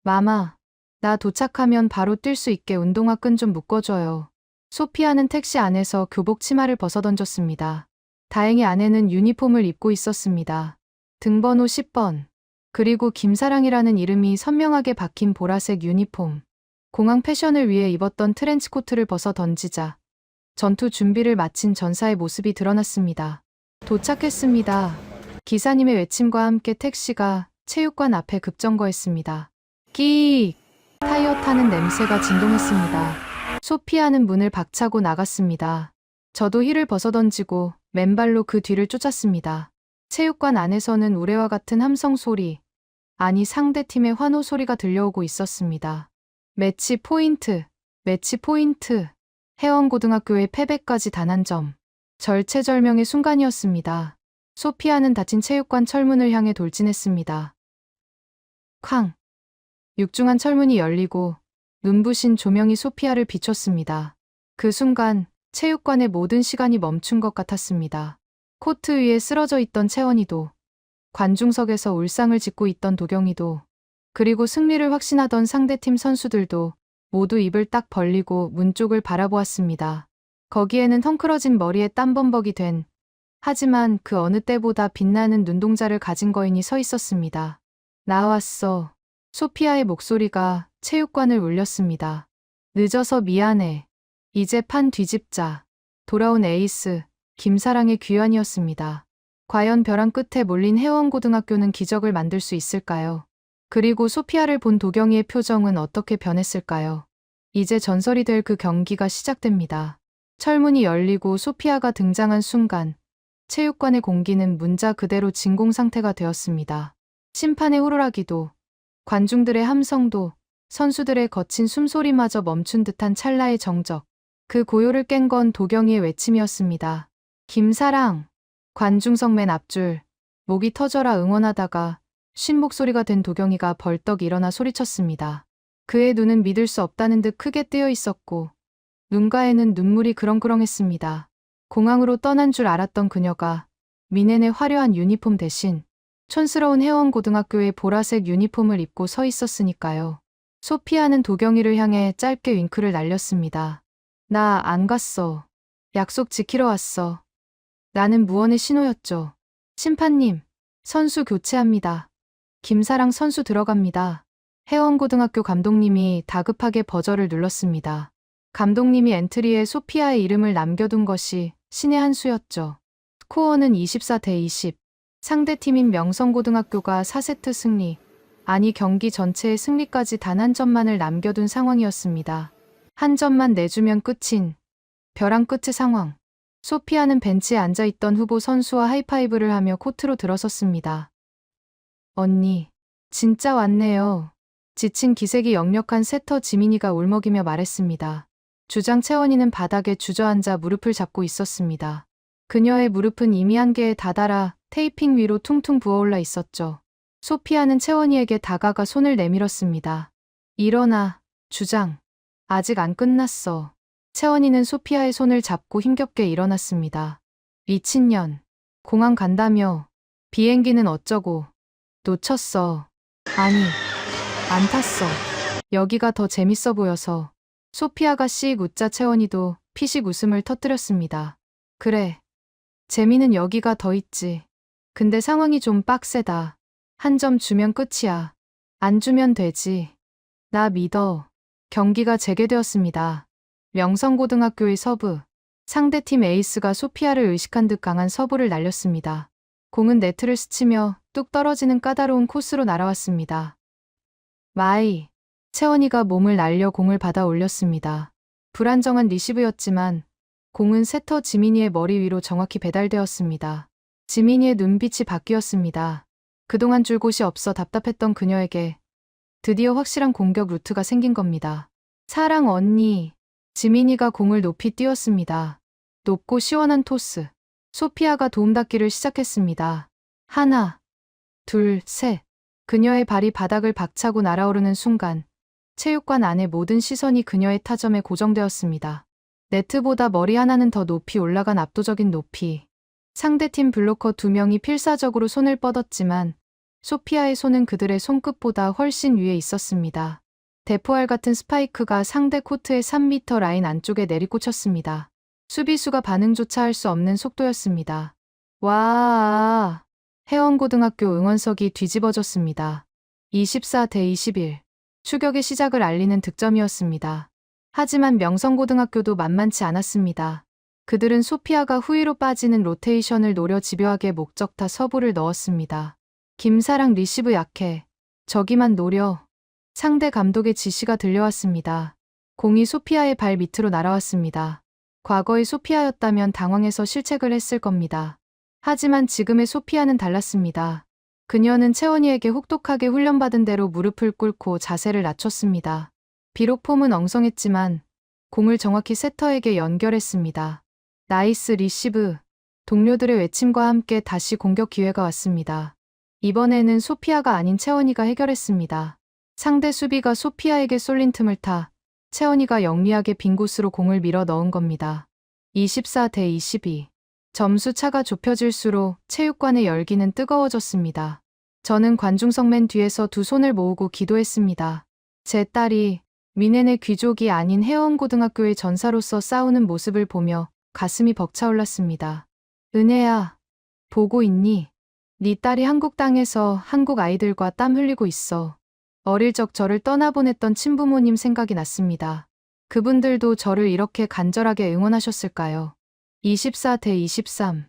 마마, 나 도착하면 바로 뛸 수 있게 운동화 끈 좀 묶어줘요. 소피아는 택시 안에서 교복 치마를 벗어던졌습니다. 다행히 아내는 유니폼을 입고 있었습니다. 등번호 10번. 그리고 김사랑이라는 이름이 선명하게 박힌 보라색 유니폼. 공항 패션을 위해 입었던 트렌치코트를 벗어 던지자 전투 준비를 마친 전사의 모습이 드러났습니다. 도착했습니다. 기사님의 외침과 함께 택시가 체육관 앞에 급정거했습니다. 끼익! 타이어 타는 냄새가 진동했습니다. 소피아는 문을 박차고 나갔습니다. 저도 힐을 벗어던지고 맨발로 그 뒤를 쫓았습니다. 체육관 안에서는 우레와 같은 함성 소리, 아니 상대팀의 환호 소리가 들려오고 있었습니다. 매치 포인트, 매치 포인트. 해원고등학교의 패배까지 단 한 점. 절체절명의 순간이었습니다. 소피아는 닫힌 체육관 철문을 향해 돌진했습니다. 쾅! 육중한 철문이 열리고 눈부신 조명이 소피아를 비췄습니다. 그 순간 체육관의 모든 시간이 멈춘 것 같았습니다. 코트 위에 쓰러져 있던 채원이도, 관중석에서 울상을 짓고 있던 도경이도, 그리고 승리를 확신하던 상대팀 선수들도 모두 입을 딱 벌리고 문 쪽을 바라보았습니다. 거기에는 헝클어진 머리에 땀범벅이 된, 하지만 그 어느 때보다 빛나는 눈동자를 가진 거인이 서 있었습니다. 나왔어. 소피아의 목소리가 체육관을 울렸습니다. 늦어서 미안해. 이제 판 뒤집자. 돌아온 에이스, 김사랑의 귀환이었습니다. 과연 벼랑 끝에 몰린 해원고등학교는 기적을 만들 수 있을까요? 그리고 소피아를 본 도경이의 표정은 어떻게 변했을까요? 이제 전설이 될 그 경기가 시작됩니다. 철문이 열리고 소피아가 등장한 순간 체육관의 공기는 문자 그대로 진공 상태가 되었습니다. 심판의 호루라기도, 관중들의 함성도, 선수들의 거친 숨소리마저 멈춘 듯한 찰나의 정적. 그 고요를 깬 건 도경이의 외침이었습니다. 김사랑! 관중석 맨 앞줄, 목이 터져라 응원하다가 쉰 목소리가 된 도경이가 벌떡 일어나 소리쳤습니다. 그의 눈은 믿을 수 없다는 듯 크게 뜨여 있었고 눈가에는 눈물이 그렁그렁했습니다. 공항으로 떠난 줄 알았던 그녀가 미넨의 화려한 유니폼 대신 촌스러운 해원고등학교의 보라색 유니폼을 입고 서 있었으니까요. 소피아는 도경이를 향해 짧게 윙크를 날렸습니다. 나 안 갔어. 약속 지키러 왔어. 나는 무언의 신호였죠. 심판님, 선수 교체합니다. 김사랑 선수 들어갑니다. 해원고등학교 감독님이 다급하게 버저를 눌렀습니다. 감독님이 엔트리에 소피아의 이름을 남겨둔 것이 신의 한 수였죠. 스코어는 24대 20. 상대팀인 명성고등학교가 4세트 승리, 아니 경기 전체의 승리까지 단 한 점만을 남겨둔 상황이었습니다. 한 점만 내주면 끝인 벼랑 끝의 상황. 소피아는 벤치에 앉아있던 후보 선수와 하이파이브를 하며 코트로 들어섰습니다. 언니, 진짜 왔네요. 지친 기색이 역력한 세터 지민이가 울먹이며 말했습니다. 주장 채원이는 바닥에 주저앉아 무릎을 잡고 있었습니다. 그녀의 무릎은 이미 한계에 다다라 테이핑 위로 퉁퉁 부어올라 있었죠. 소피아는 채원이에게 다가가 손을 내밀었습니다. 일어나, 주장. 아직 안 끝났어. 채원이는 소피아의 손을 잡고 힘겹게 일어났습니다. 미친년. 공항 간다며. 비행기는 어쩌고. 놓쳤어. 아니, 안 탔어. 여기가 더 재밌어 보여서. 소피아가 씩 웃자 채원이도 피식 웃음을 터뜨렸습니다. 그래. 재미는 여기가 더 있지. 근데 상황이 좀 빡세다. 한 점 주면 끝이야. 안 주면 되지. 나 믿어. 경기가 재개되었습니다. 명성고등학교의 서브. 상대팀 에이스가 소피아를 의식한 듯 강한 서브를 날렸습니다. 공은 네트를 스치며 뚝 떨어지는 까다로운 코스로 날아왔습니다. 마이. 채원이가 몸을 날려 공을 받아 올렸습니다. 불안정한 리시브였지만 공은 세터 지민이의 머리 위로 정확히 배달되었습니다. 지민이의 눈빛이 바뀌었습니다. 그동안 줄 곳이 없어 답답했던 그녀에게 드디어 확실한 공격 루트가 생긴 겁니다. 사랑 언니. 지민이가 공을 높이 띄웠습니다. 높고 시원한 토스. 소피아가 도움닫기를 시작했습니다. 하나, 둘, 셋. 그녀의 발이 바닥을 박차고 날아오르는 순간 체육관 안의 모든 시선이 그녀의 타점에 고정되었습니다. 네트보다 머리 하나는 더 높이 올라간 압도적인 높이. 상대팀 블로커 2명이 필사적으로 손을 뻗었지만 소피아의 손은 그들의 손끝보다 훨씬 위에 있었습니다. 대포알 같은 스파이크가 상대 코트의 3m 라인 안쪽에 내리꽂혔습니다. 수비수가 반응조차 할 수 없는 속도였습니다. 와, 해원고등학교 응원석이 뒤집어졌습니다. 24대 21. 추격의 시작을 알리는 득점이었습니다. 하지만 명성고등학교도 만만치 않았습니다. 그들은 소피아가 후위로 빠지는 로테이션을 노려 집요하게 목적타 서브를 넣었습니다. 김사랑 리시브 약해. 저기만 노려. 상대 감독의 지시가 들려왔습니다. 공이 소피아의 발 밑으로 날아왔습니다. 과거의 소피아였다면 당황해서 실책을 했을 겁니다. 하지만 지금의 소피아는 달랐습니다. 그녀는 채원이에게 혹독하게 훈련받은 대로 무릎을 꿇고 자세를 낮췄습니다. 비록 폼은 엉성했지만 공을 정확히 세터에게 연결했습니다. 나이스 리시브. 동료들의 외침과 함께 다시 공격 기회가 왔습니다. 이번에는 소피아가 아닌 채원이가 해결했습니다. 상대 수비가 소피아에게 쏠린 틈을 타 채원이가 영리하게 빈 곳으로 공을 밀어 넣은 겁니다. 24대 22. 점수 차가 좁혀질수록 체육관의 열기는 뜨거워졌습니다. 저는 관중석 맨 뒤에서 두 손을 모으고 기도했습니다. 제 딸이 미넨의 귀족이 아닌 해원고등학교의 전사로서 싸우는 모습을 보며 가슴이 벅차올랐습니다. 은혜야, 보고 있니? 네 딸이 한국 땅에서 한국 아이들과 땀 흘리고 있어. 어릴 적 저를 떠나보냈던 친부모님 생각이 났습니다. 그분들도 저를 이렇게 간절하게 응원하셨을까요? 24대 23.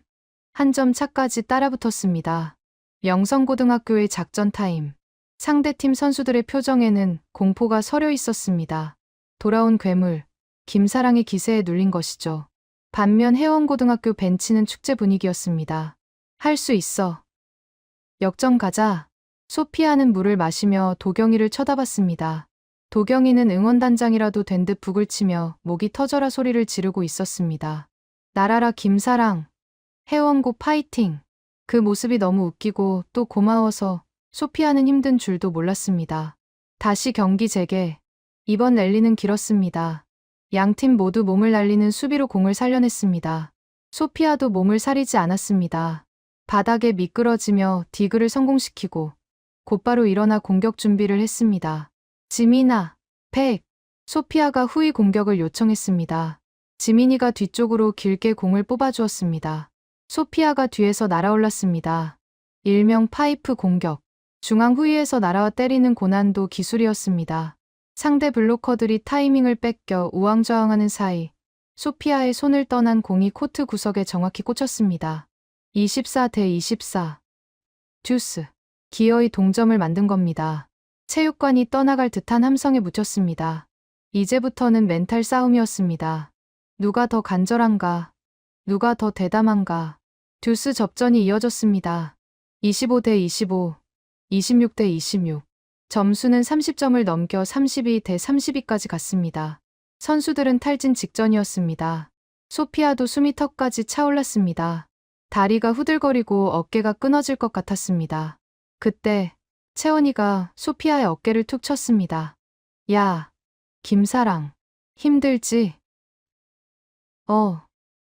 한 점 차까지 따라붙었습니다. 명성고등학교의 작전 타임. 상대팀 선수들의 표정에는 공포가 서려 있었습니다. 돌아온 괴물, 김사랑의 기세에 눌린 것이죠. 반면 해원고등학교 벤치는 축제 분위기였습니다. 할 수 있어. 역전 가자. 소피아는 물을 마시며 도경이를 쳐다봤습니다. 도경이는 응원단장이라도 된 듯 북을 치며 목이 터져라 소리를 지르고 있었습니다. 날아라 김사랑. 해원고 파이팅. 그 모습이 너무 웃기고 또 고마워서 소피아는 힘든 줄도 몰랐습니다. 다시 경기 재개. 이번 랠리는 길었습니다. 양팀 모두 몸을 날리는 수비로 공을 살려냈습니다. 소피아도 몸을 사리지 않았습니다. 바닥에 미끄러지며 디그를 성공시키고 곧바로 일어나 공격 준비를 했습니다. 지민아, 팩. 소피아가 후위 공격을 요청했습니다. 지민이가 뒤쪽으로 길게 공을 뽑아주었습니다. 소피아가 뒤에서 날아올랐습니다. 일명 파이프 공격. 중앙 후위에서 날아와 때리는 고난도 기술이었습니다. 상대 블로커들이 타이밍을 뺏겨 우왕좌왕하는 사이 소피아의 손을 떠난 공이 코트 구석에 정확히 꽂혔습니다. 24대 24. 듀스. 기어이 동점을 만든 겁니다. 체육관이 떠나갈 듯한 함성에 묻혔습니다. 이제부터는 멘탈 싸움이었습니다. 누가 더 간절한가? 누가 더 대담한가? 듀스 접전이 이어졌습니다. 25대 25, 26대 26. 점수는 30점을 넘겨 32대 32까지 갔습니다. 선수들은 탈진 직전이었습니다. 소피아도 숨이 턱까지 차올랐습니다. 다리가 후들거리고 어깨가 끊어질 것 같았습니다. 그때 채원이가 소피아의 어깨를 툭 쳤습니다. 야, 김사랑, 힘들지?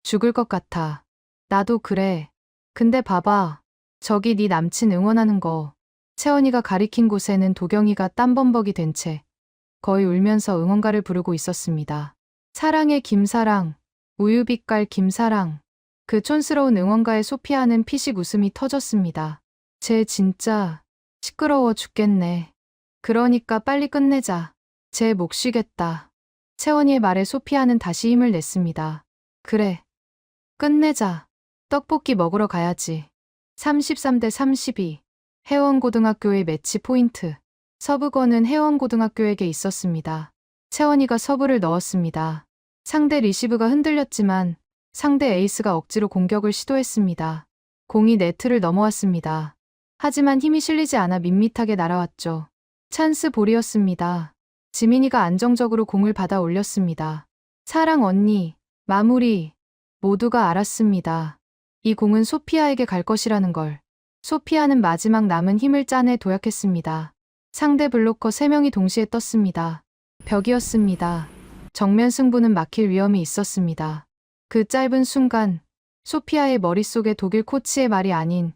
죽을 것 같아. 나도 그래. 근데 봐봐. 저기 네 남친 응원하는 거. 채원이가 가리킨 곳에는 도경이가 땀범벅이 된 채 거의 울면서 응원가를 부르고 있었습니다. 사랑의 김사랑, 우유빛깔 김사랑. 그 촌스러운 응원가에 소피아는 피식 웃음이 터졌습니다. 쟤 진짜 시끄러워 죽겠네. 그러니까 빨리 끝내자. 쟤 목 쉬겠다. 채원이의 말에 소피아는 다시 힘을 냈습니다. 그래. 끝내자. 떡볶이 먹으러 가야지. 33대 32. 해원고등학교의 매치 포인트. 서브권은 해원고등학교에게 있었습니다. 채원이가 서브를 넣었습니다. 상대 리시브가 흔들렸지만 상대 에이스가 억지로 공격을 시도했습니다. 공이 네트를 넘어왔습니다. 하지만 힘이 실리지 않아 밋밋하게 날아왔죠. 찬스 볼이었습니다. 지민이가 안정적으로 공을 받아 올렸습니다. 사랑 언니, 마무리. 모두가 알았습니다. 이 공은 소피아에게 갈 것이라는 걸. 소피아는 마지막 남은 힘을 짜내 도약했습니다. 상대 블로커 3명이 동시에 떴습니다. 벽이었습니다. 정면 승부는 막힐 위험이 있었습니다. 그 짧은 순간 소피아의 머릿속에 독일 코치의 말이 아닌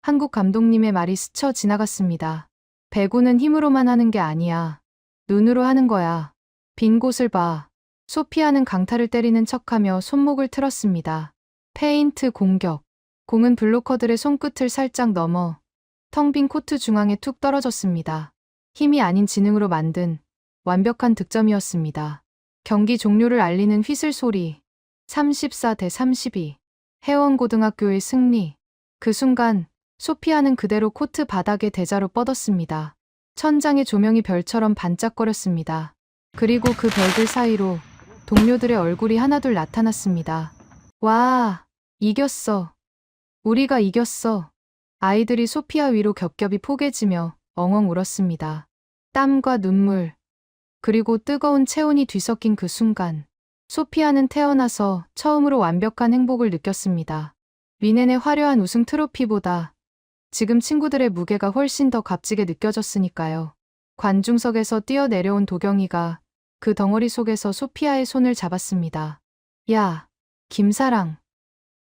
한국 감독님의 말이 스쳐 지나갔습니다. 배구는 힘으로만 하는 게 아니야. 눈으로 하는 거야. 빈 곳을 봐. 소피아는 강타를 때리는 척하며 손목을 틀었습니다. 페인트 공격. 공은 블로커들의 손끝을 살짝 넘어 텅 빈 코트 중앙에 툭 떨어졌습니다. 힘이 아닌 지능으로 만든 완벽한 득점이었습니다. 경기 종료를 알리는 휘슬 소리. 34대 32. 해원고등학교의 승리. 그 순간 소피아는 그대로 코트 바닥에 대자로 뻗었습니다. 천장의 조명이 별처럼 반짝거렸습니다. 그리고 그 별들 사이로 동료들의 얼굴이 하나둘 나타났습니다. 와, 이겼어. 우리가 이겼어. 아이들이 소피아 위로 겹겹이 포개지며 엉엉 울었습니다. 땀과 눈물, 그리고 뜨거운 체온이 뒤섞인 그 순간, 소피아는 태어나서 처음으로 완벽한 행복을 느꼈습니다. 미넨의 화려한 우승 트로피보다 지금 친구들의 무게가 훨씬 더 값지게 느껴졌으니까요. 관중석에서 뛰어내려온 도경이가 그 덩어리 속에서 소피아의 손을 잡았습니다. 야, 김사랑.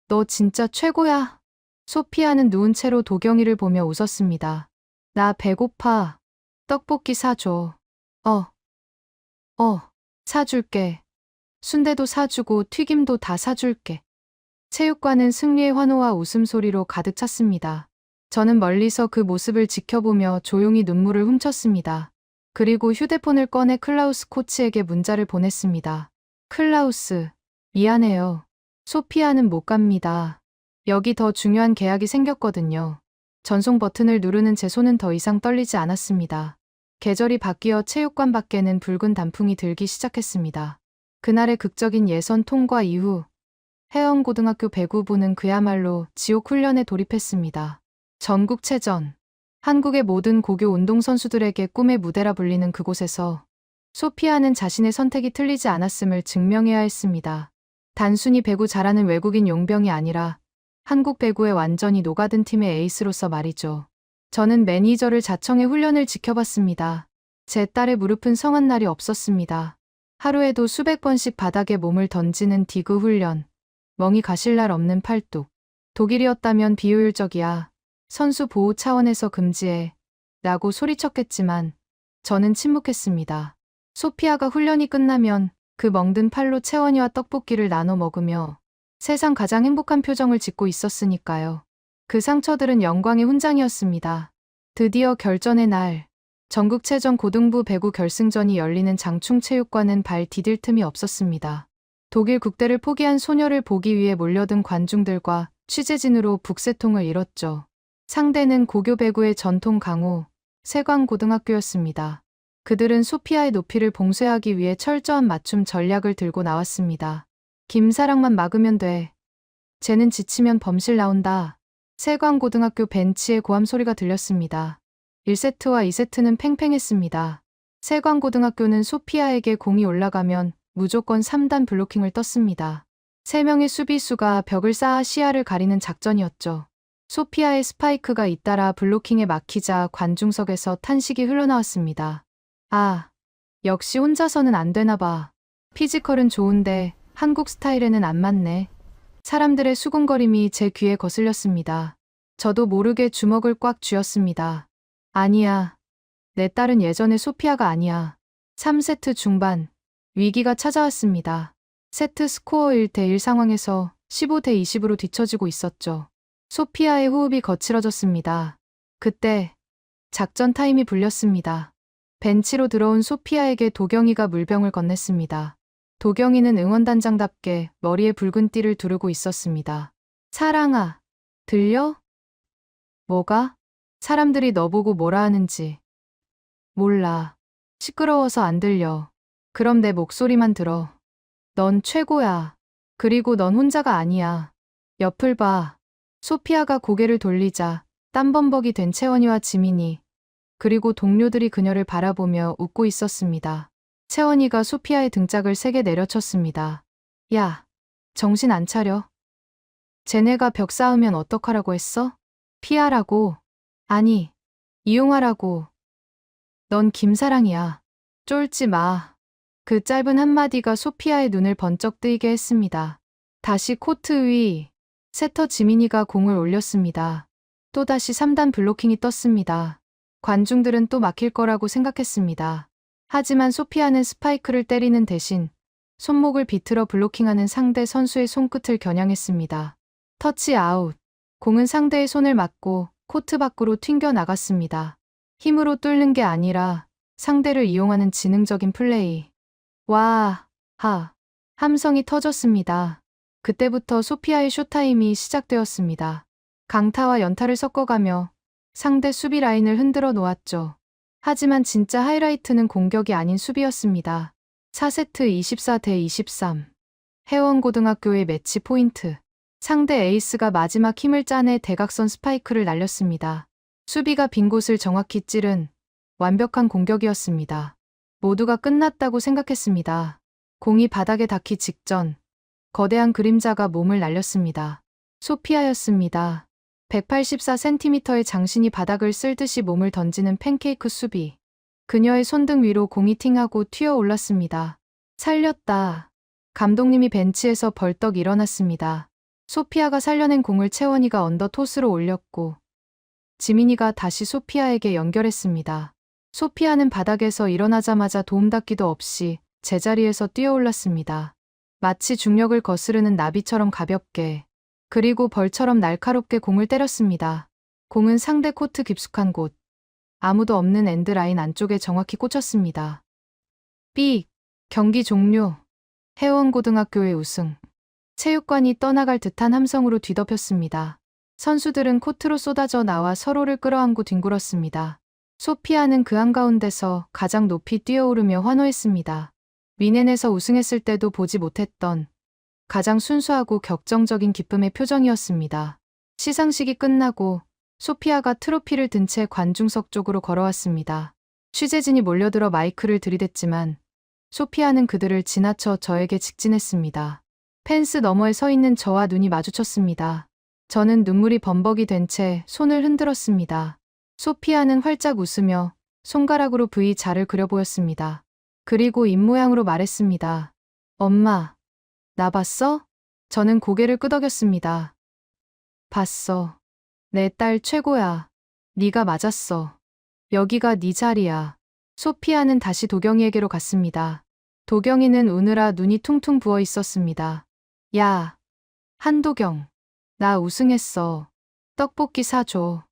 너 진짜 최고야. 소피아는 누운 채로 도경이를 보며 웃었습니다. 나 배고파. 떡볶이 사줘. 사줄게. 순대도 사주고 튀김도 다 사줄게. 체육관은 승리의 환호와 웃음소리로 가득 찼습니다. 저는 멀리서 그 모습을 지켜보며 조용히 눈물을 훔쳤습니다. 그리고 휴대폰을 꺼내 클라우스 코치에게 문자를 보냈습니다. 클라우스, 미안해요. 소피아는 못 갑니다. 여기 더 중요한 계약이 생겼거든요. 전송 버튼을 누르는 제 손은 더 이상 떨리지 않았습니다. 계절이 바뀌어 체육관 밖에는 붉은 단풍이 들기 시작했습니다. 그날의 극적인 예선 통과 이후 해영고등학교 배구부는 그야말로 지옥 훈련에 돌입했습니다. 전국체전. 한국의 모든 고교 운동선수들에게 꿈의 무대라 불리는 그곳에서 소피아는 자신의 선택이 틀리지 않았음을 증명해야 했습니다. 단순히 배구 잘하는 외국인 용병이 아니라 한국 배구에 완전히 녹아든 팀의 에이스로서 말이죠. 저는 매니저를 자청해 훈련을 지켜봤습니다. 제 딸의 무릎은 성한 날이 없었습니다. 하루에도 수백 번씩 바닥에 몸을 던지는 디그 훈련, 멍이 가실 날 없는 팔뚝. 독일이었다면 비효율적이야. 선수 보호 차원에서 금지해. 라고 소리쳤겠지만 저는 침묵했습니다. 소피아가 훈련이 끝나면 그 멍든 팔로 채원이와 떡볶이를 나눠 먹으며 세상 가장 행복한 표정을 짓고 있었으니까요. 그 상처들은 영광의 훈장이었습니다. 드디어 결전의 날, 전국체전 고등부 배구 결승전이 열리는 장충체육관은 발 디딜 틈이 없었습니다. 독일 국대를 포기한 소녀를 보기 위해 몰려든 관중들과 취재진으로 북새통을 이뤘죠. 상대는 고교 배구의 전통 강호, 세광고등학교였습니다. 그들은 소피아의 높이를 봉쇄하기 위해 철저한 맞춤 전략을 들고 나왔습니다. 김사랑만 막으면 돼. 쟤는 지치면 범실 나온다. 세광고등학교 벤치의 고함 소리가 들렸습니다. 1세트와 2세트는 팽팽했습니다. 세광고등학교는 소피아에게 공이 올라가면 무조건 3단 블로킹을 떴습니다. 3명의 수비수가 벽을 쌓아 시야를 가리는 작전이었죠. 소피아의 스파이크가 잇따라 블로킹에 막히자 관중석에서 탄식이 흘러나왔습니다. 아, 역시 혼자서는 안 되나 봐. 피지컬은 좋은데 한국 스타일에는 안 맞네. 사람들의 수군거림이 제 귀에 거슬렸습니다. 저도 모르게 주먹을 꽉 쥐었습니다. 아니야. 내 딸은 예전의 소피아가 아니야. 3세트 중반, 위기가 찾아왔습니다. 세트 스코어 1대1 상황에서 15대 20으로 뒤처지고 있었죠. 소피아의 호흡이 거칠어졌습니다. 그때 작전 타임이 불렸습니다. 벤치로 들어온 소피아에게 도경이가 물병을 건넸습니다. 도경이는 응원단장답게 머리에 붉은 띠를 두르고 있었습니다. 사랑아, 들려? 뭐가? 사람들이 너보고 뭐라 하는지. 몰라. 시끄러워서 안 들려. 그럼 내 목소리만 들어. 넌 최고야. 그리고 넌 혼자가 아니야. 옆을 봐. 소피아가 고개를 돌리자 땀범벅이 된 채원이와 지민이 그리고 동료들이 그녀를 바라보며 웃고 있었습니다. 채원이가 소피아의 등짝을 세게 내려쳤습니다. 야, 정신 안 차려? 쟤네가 벽 쌓으면 어떡하라고 했어? 피하라고. 아니, 이용하라고. 넌 김사랑이야. 쫄지 마. 그 짧은 한마디가 소피아의 눈을 번쩍 뜨이게 했습니다. 다시 코트 위 세터 지민이가 공을 올렸습니다. 또다시 3단 블로킹이 떴습니다. 관중들은 또 막힐 거라고 생각했습니다. 하지만 소피아는 스파이크를 때리는 대신 손목을 비틀어 블로킹하는 상대 선수의 손끝을 겨냥했습니다. 터치 아웃. 공은 상대의 손을 맞고 코트 밖으로 튕겨 나갔습니다. 힘으로 뚫는 게 아니라 상대를 이용하는 지능적인 플레이. 와, 하. 함성이 터졌습니다. 그때부터 소피아의 쇼타임이 시작되었습니다. 강타와 연타를 섞어가며 상대 수비 라인을 흔들어 놓았죠. 하지만 진짜 하이라이트는 공격이 아닌 수비였습니다. 4세트 24대 23. 해원고등학교의 매치 포인트. 상대 에이스가 마지막 힘을 짜내 대각선 스파이크를 날렸습니다. 수비가 빈 곳을 정확히 찌른 완벽한 공격이었습니다. 모두가 끝났다고 생각했습니다. 공이 바닥에 닿기 직전 거대한 그림자가 몸을 날렸습니다. 소피아였습니다. 184cm의 장신이 바닥을 쓸듯이 몸을 던지는 팬케이크 수비. 그녀의 손등 위로 공이 팅하고 튀어 올랐습니다. 살렸다. 감독님이 벤치에서 벌떡 일어났습니다. 소피아가 살려낸 공을 채원이가 언더 토스로 올렸고 지민이가 다시 소피아에게 연결했습니다. 소피아는 바닥에서 일어나자마자 도움닫기도 없이 제자리에서 뛰어올랐습니다. 마치 중력을 거스르는 나비처럼 가볍게, 그리고 벌처럼 날카롭게 공을 때렸습니다. 공은 상대 코트 깊숙한 곳, 아무도 없는 엔드라인 안쪽에 정확히 꽂혔습니다. 삑! 경기 종료. 해원고등학교의 우승. 체육관이 떠나갈 듯한 함성으로 뒤덮였습니다. 선수들은 코트로 쏟아져 나와 서로를 끌어안고 뒹굴었습니다. 소피아는 그 한가운데서 가장 높이 뛰어오르며 환호했습니다. 미넨에서 우승했을 때도 보지 못했던 가장 순수하고 격정적인 기쁨의 표정이었습니다. 시상식이 끝나고 소피아가 트로피를 든 채 관중석 쪽으로 걸어왔습니다. 취재진이 몰려들어 마이크를 들이댔지만 소피아는 그들을 지나쳐 저에게 직진했습니다. 펜스 너머에 서 있는 저와 눈이 마주쳤습니다. 저는 눈물이 범벅이 된 채 손을 흔들었습니다. 소피아는 활짝 웃으며 손가락으로 V자를 그려 보였습니다. 그리고 입모양으로 말했습니다. 엄마, 나 봤어? 저는 고개를 끄덕였습니다. 봤어. 내 딸 최고야. 네가 맞았어. 여기가 네 자리야. 소피아는 다시 도경이에게로 갔습니다. 도경이는 우느라 눈이 퉁퉁 부어 있었습니다. 야, 한도경. 나 우승했어. 떡볶이 사줘.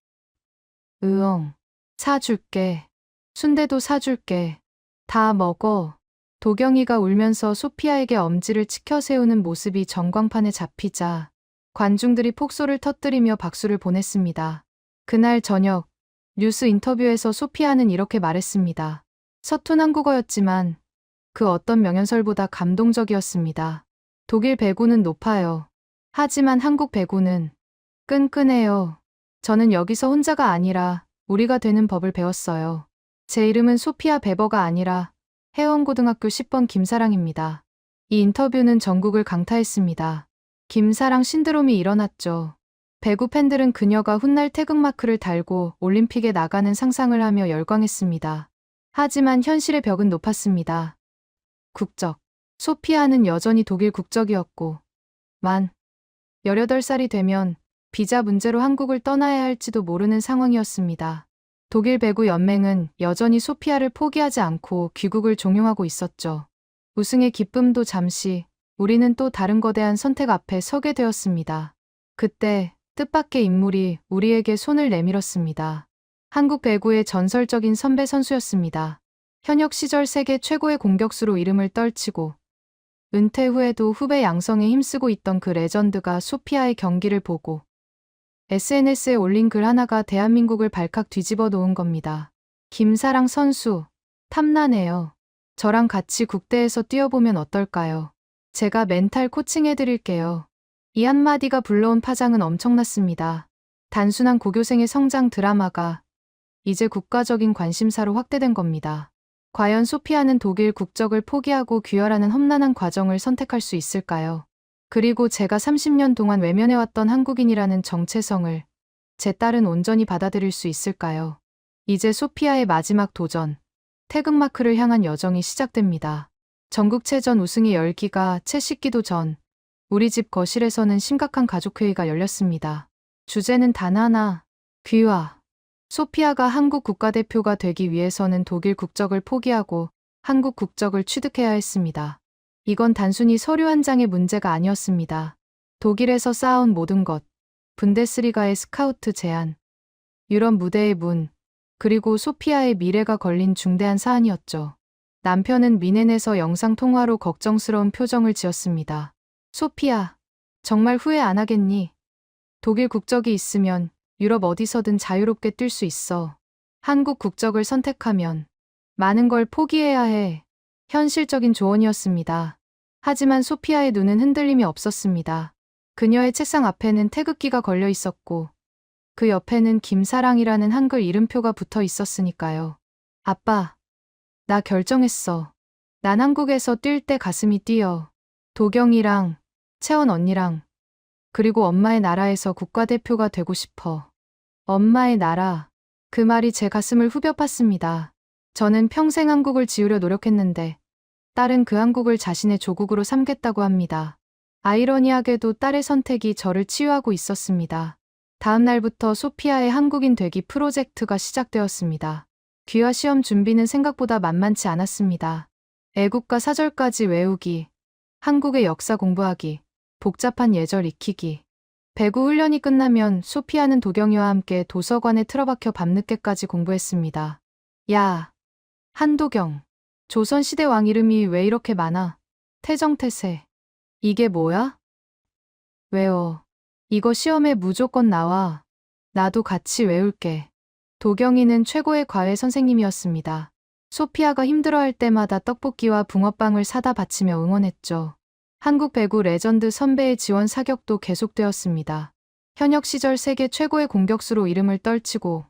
으엉. 사줄게. 순대도 사줄게. 다 먹어. 도경이가 울면서 소피아에게 엄지를 치켜 세우는 모습이 전광판에 잡히자 관중들이 폭소를 터뜨리며 박수를 보냈습니다. 그날 저녁 뉴스 인터뷰에서 소피아는 이렇게 말했습니다. 서툰 한국어였지만 그 어떤 명연설보다 감동적이었습니다. 독일 배구는 높아요. 하지만 한국 배구는 끈끈해요. 저는 여기서 혼자가 아니라 우리가 되는 법을 배웠어요. 제 이름은 소피아 베버가 아니라 해원고등학교 10번 김사랑입니다. 이 인터뷰는 전국을 강타했습니다. 김사랑 신드롬이 일어났죠. 배구 팬들은 그녀가 훗날 태극마크를 달고 올림픽에 나가는 상상을 하며 열광했습니다. 하지만 현실의 벽은 높았습니다. 국적. 소피아는 여전히 독일 국적이었고 만 18살이 되면 비자 문제로 한국을 떠나야 할지도 모르는 상황이었습니다. 독일 배구 연맹은 여전히 소피아를 포기하지 않고 귀국을 종용하고 있었죠. 우승의 기쁨도 잠시, 우리는 또 다른 거대한 선택 앞에 서게 되었습니다. 그때 뜻밖의 인물이 우리에게 손을 내밀었습니다. 한국 배구의 전설적인 선배 선수였습니다. 현역 시절 세계 최고의 공격수로 이름을 떨치고 은퇴 후에도 후배 양성에 힘쓰고 있던 그 레전드가 소피아의 경기를 보고 SNS에 올린 글 하나가 대한민국을 발칵 뒤집어 놓은 겁니다. 김사랑 선수, 탐나네요. 저랑 같이 국대에서 뛰어보면 어떨까요? 제가 멘탈 코칭해드릴게요. 이 한마디가 불러온 파장은 엄청났습니다. 단순한 고교생의 성장 드라마가 이제 국가적인 관심사로 확대된 겁니다. 과연 소피아는 독일 국적을 포기하고 귀화라는 험난한 과정을 선택할 수 있을까요? 그리고 제가 30년 동안 외면해왔던 한국인이라는 정체성을 제 딸은 온전히 받아들일 수 있을까요? 이제 소피아의 마지막 도전, 태극마크를 향한 여정이 시작됩니다. 전국체전 우승의 열기가 채 식기도 전, 우리 집 거실에서는 심각한 가족회의가 열렸습니다. 주제는 단 하나, 귀화. 소피아가 한국 국가대표가 되기 위해서는 독일 국적을 포기하고 한국 국적을 취득해야 했습니다. 이건 단순히 서류 한 장의 문제가 아니었습니다. 독일에서 쌓아온 모든 것, 분데스리가의 스카우트 제안, 유럽 무대의 문, 그리고 소피아의 미래가 걸린 중대한 사안이었죠. 남편은 미넨에서 영상통화로 걱정스러운 표정을 지었습니다. 소피아, 정말 후회 안 하겠니? 독일 국적이 있으면 유럽 어디서든 자유롭게 뛸 수 있어. 한국 국적을 선택하면 많은 걸 포기해야 해. 현실적인 조언이었습니다. 하지만 소피아의 눈은 흔들림이 없었습니다. 그녀의 책상 앞에는 태극기가 걸려 있었고 그 옆에는 김사랑이라는 한글 이름표가 붙어 있었으니까요. 아빠, 나 결정했어. 난 한국에서 뛸 때 가슴이 뛰어. 도경이랑 채원 언니랑 그리고 엄마의 나라에서 국가대표가 되고 싶어. 엄마의 나라. 그 말이 제 가슴을 후벼 팠습니다. 저는 평생 한국을 지우려 노력했는데 딸은 그 한국을 자신의 조국으로 삼겠다고 합니다. 아이러니하게도 딸의 선택이 저를 치유하고 있었습니다. 다음 날부터 소피아의 한국인 되기 프로젝트가 시작되었습니다. 귀화 시험 준비는 생각보다 만만치 않았습니다. 애국가 사절까지 외우기, 한국의 역사 공부하기, 복잡한 예절 익히기. 배구 훈련이 끝나면 소피아는 도경이와 함께 도서관에 틀어박혀 밤늦게까지 공부했습니다. 야, 한도경. 조선시대 왕 이름이 왜 이렇게 많아? 태정태세. 이게 뭐야? 외워. 이거 시험에 무조건 나와. 나도 같이 외울게. 도경이는 최고의 과외 선생님이었습니다. 소피아가 힘들어할 때마다 떡볶이와 붕어빵을 사다 바치며 응원했죠. 한국 배구 레전드 선배의 지원 사격도 계속되었습니다. 현역 시절 세계 최고의 공격수로 이름을 떨치고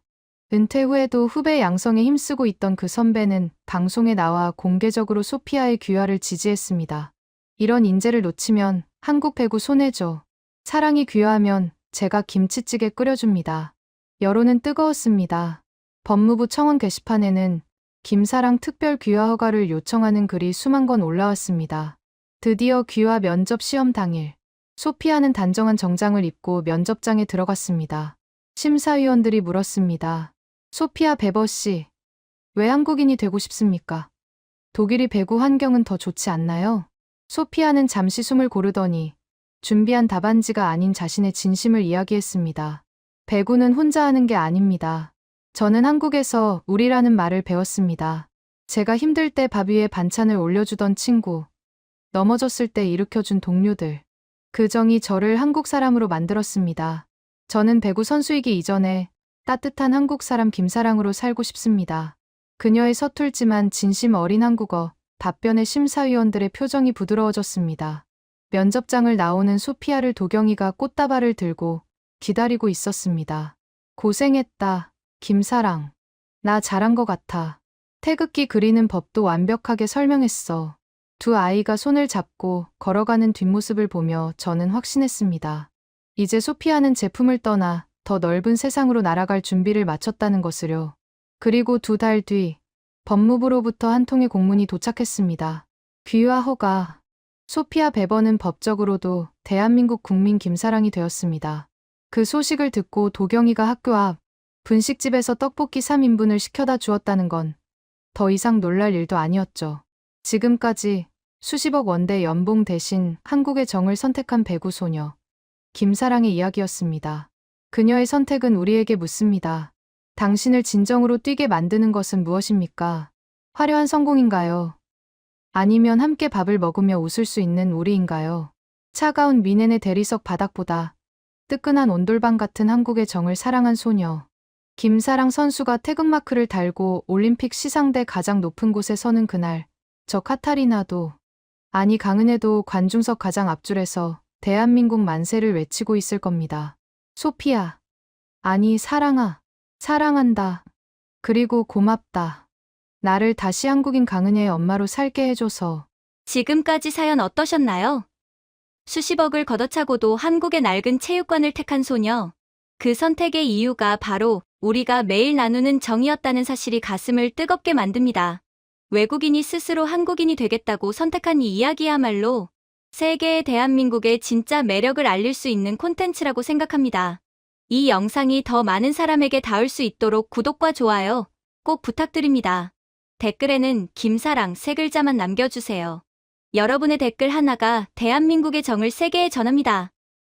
은퇴 후에도 후배 양성에 힘쓰고 있던 그 선배는 방송에 나와 공개적으로 소피아의 귀화를 지지했습니다. 이런 인재를 놓치면 한국 배구 손해죠. 사랑이 귀화하면 제가 김치찌개 끓여줍니다. 여론은 뜨거웠습니다. 법무부 청원 게시판에는 김사랑 특별 귀화 허가를 요청하는 글이 수만 건 올라왔습니다. 드디어 귀화 면접 시험 당일, 소피아는 단정한 정장을 입고 면접장에 들어갔습니다. 심사위원들이 물었습니다. 소피아 베버 씨, 왜 한국인이 되고 싶습니까? 독일이 배구 환경은 더 좋지 않나요? 소피아는 잠시 숨을 고르더니 준비한 답안지가 아닌 자신의 진심을 이야기했습니다. 배구는 혼자 하는 게 아닙니다. 저는 한국에서 우리라는 말을 배웠습니다. 제가 힘들 때 밥 위에 반찬을 올려주던 친구, 넘어졌을 때 일으켜준 동료들. 그 정이 저를 한국 사람으로 만들었습니다. 저는 배구 선수이기 이전에 따뜻한 한국 사람 김사랑으로 살고 싶습니다. 그녀의 서툴지만 진심 어린 한국어, 답변에 심사위원들의 표정이 부드러워졌습니다. 면접장을 나오는 소피아를 도경이가 꽃다발을 들고 기다리고 있었습니다. 고생했다, 김사랑. 나 잘한 것 같아. 태극기 그리는 법도 완벽하게 설명했어. 두 아이가 손을 잡고 걸어가는 뒷모습을 보며 저는 확신했습니다. 이제 소피아는 제품을 떠나 더 넓은 세상으로 날아갈 준비를 마쳤다는 것을요. 그리고 2달 뒤 법무부로부터 한 통의 공문이 도착했습니다. 귀화 허가. 소피아 베버는 법적으로도 대한민국 국민 김사랑이 되었습니다. 그 소식을 듣고 도경이가 학교 앞 분식집에서 떡볶이 3인분을 시켜다 주었다는 건 더 이상 놀랄 일도 아니었죠. 지금까지 수십억 원대 연봉 대신 한국의 정을 선택한 배구 소녀 김사랑의 이야기였습니다. 그녀의 선택은 우리에게 묻습니다. 당신을 진정으로 뛰게 만드는 것은 무엇입니까? 화려한 성공인가요? 아니면 함께 밥을 먹으며 웃을 수 있는 우리인가요? 차가운 미넨의 대리석 바닥보다 뜨끈한 온돌방 같은 한국의 정을 사랑한 소녀 김사랑 선수가 태극마크를 달고 올림픽 시상대 가장 높은 곳에 서는 그날, 저 카타리나도, 아니 강은혜도 관중석 가장 앞줄에서 대한민국 만세를 외치고 있을 겁니다. 소피아, 아니 사랑아, 사랑한다. 그리고 고맙다. 나를 다시 한국인 강은혜의 엄마로 살게 해줘서. 지금까지 사연 어떠셨나요? 수십억을 걷어차고도 한국의 낡은 체육관을 택한 소녀. 그 선택의 이유가 바로 우리가 매일 나누는 정이었다는 사실이 가슴을 뜨겁게 만듭니다. 외국인이 스스로 한국인이 되겠다고 선택한 이 이야기야말로 세계의 대한민국의 진짜 매력을 알릴 수 있는 콘텐츠라고 생각합니다. 이 영상이 더 많은 사람에게 닿을 수 있도록 구독과 좋아요 꼭 부탁드립니다. 댓글에는 김사랑 3글자만 남겨주세요. 여러분의 댓글 하나가 대한민국의 정을 세계에 전합니다.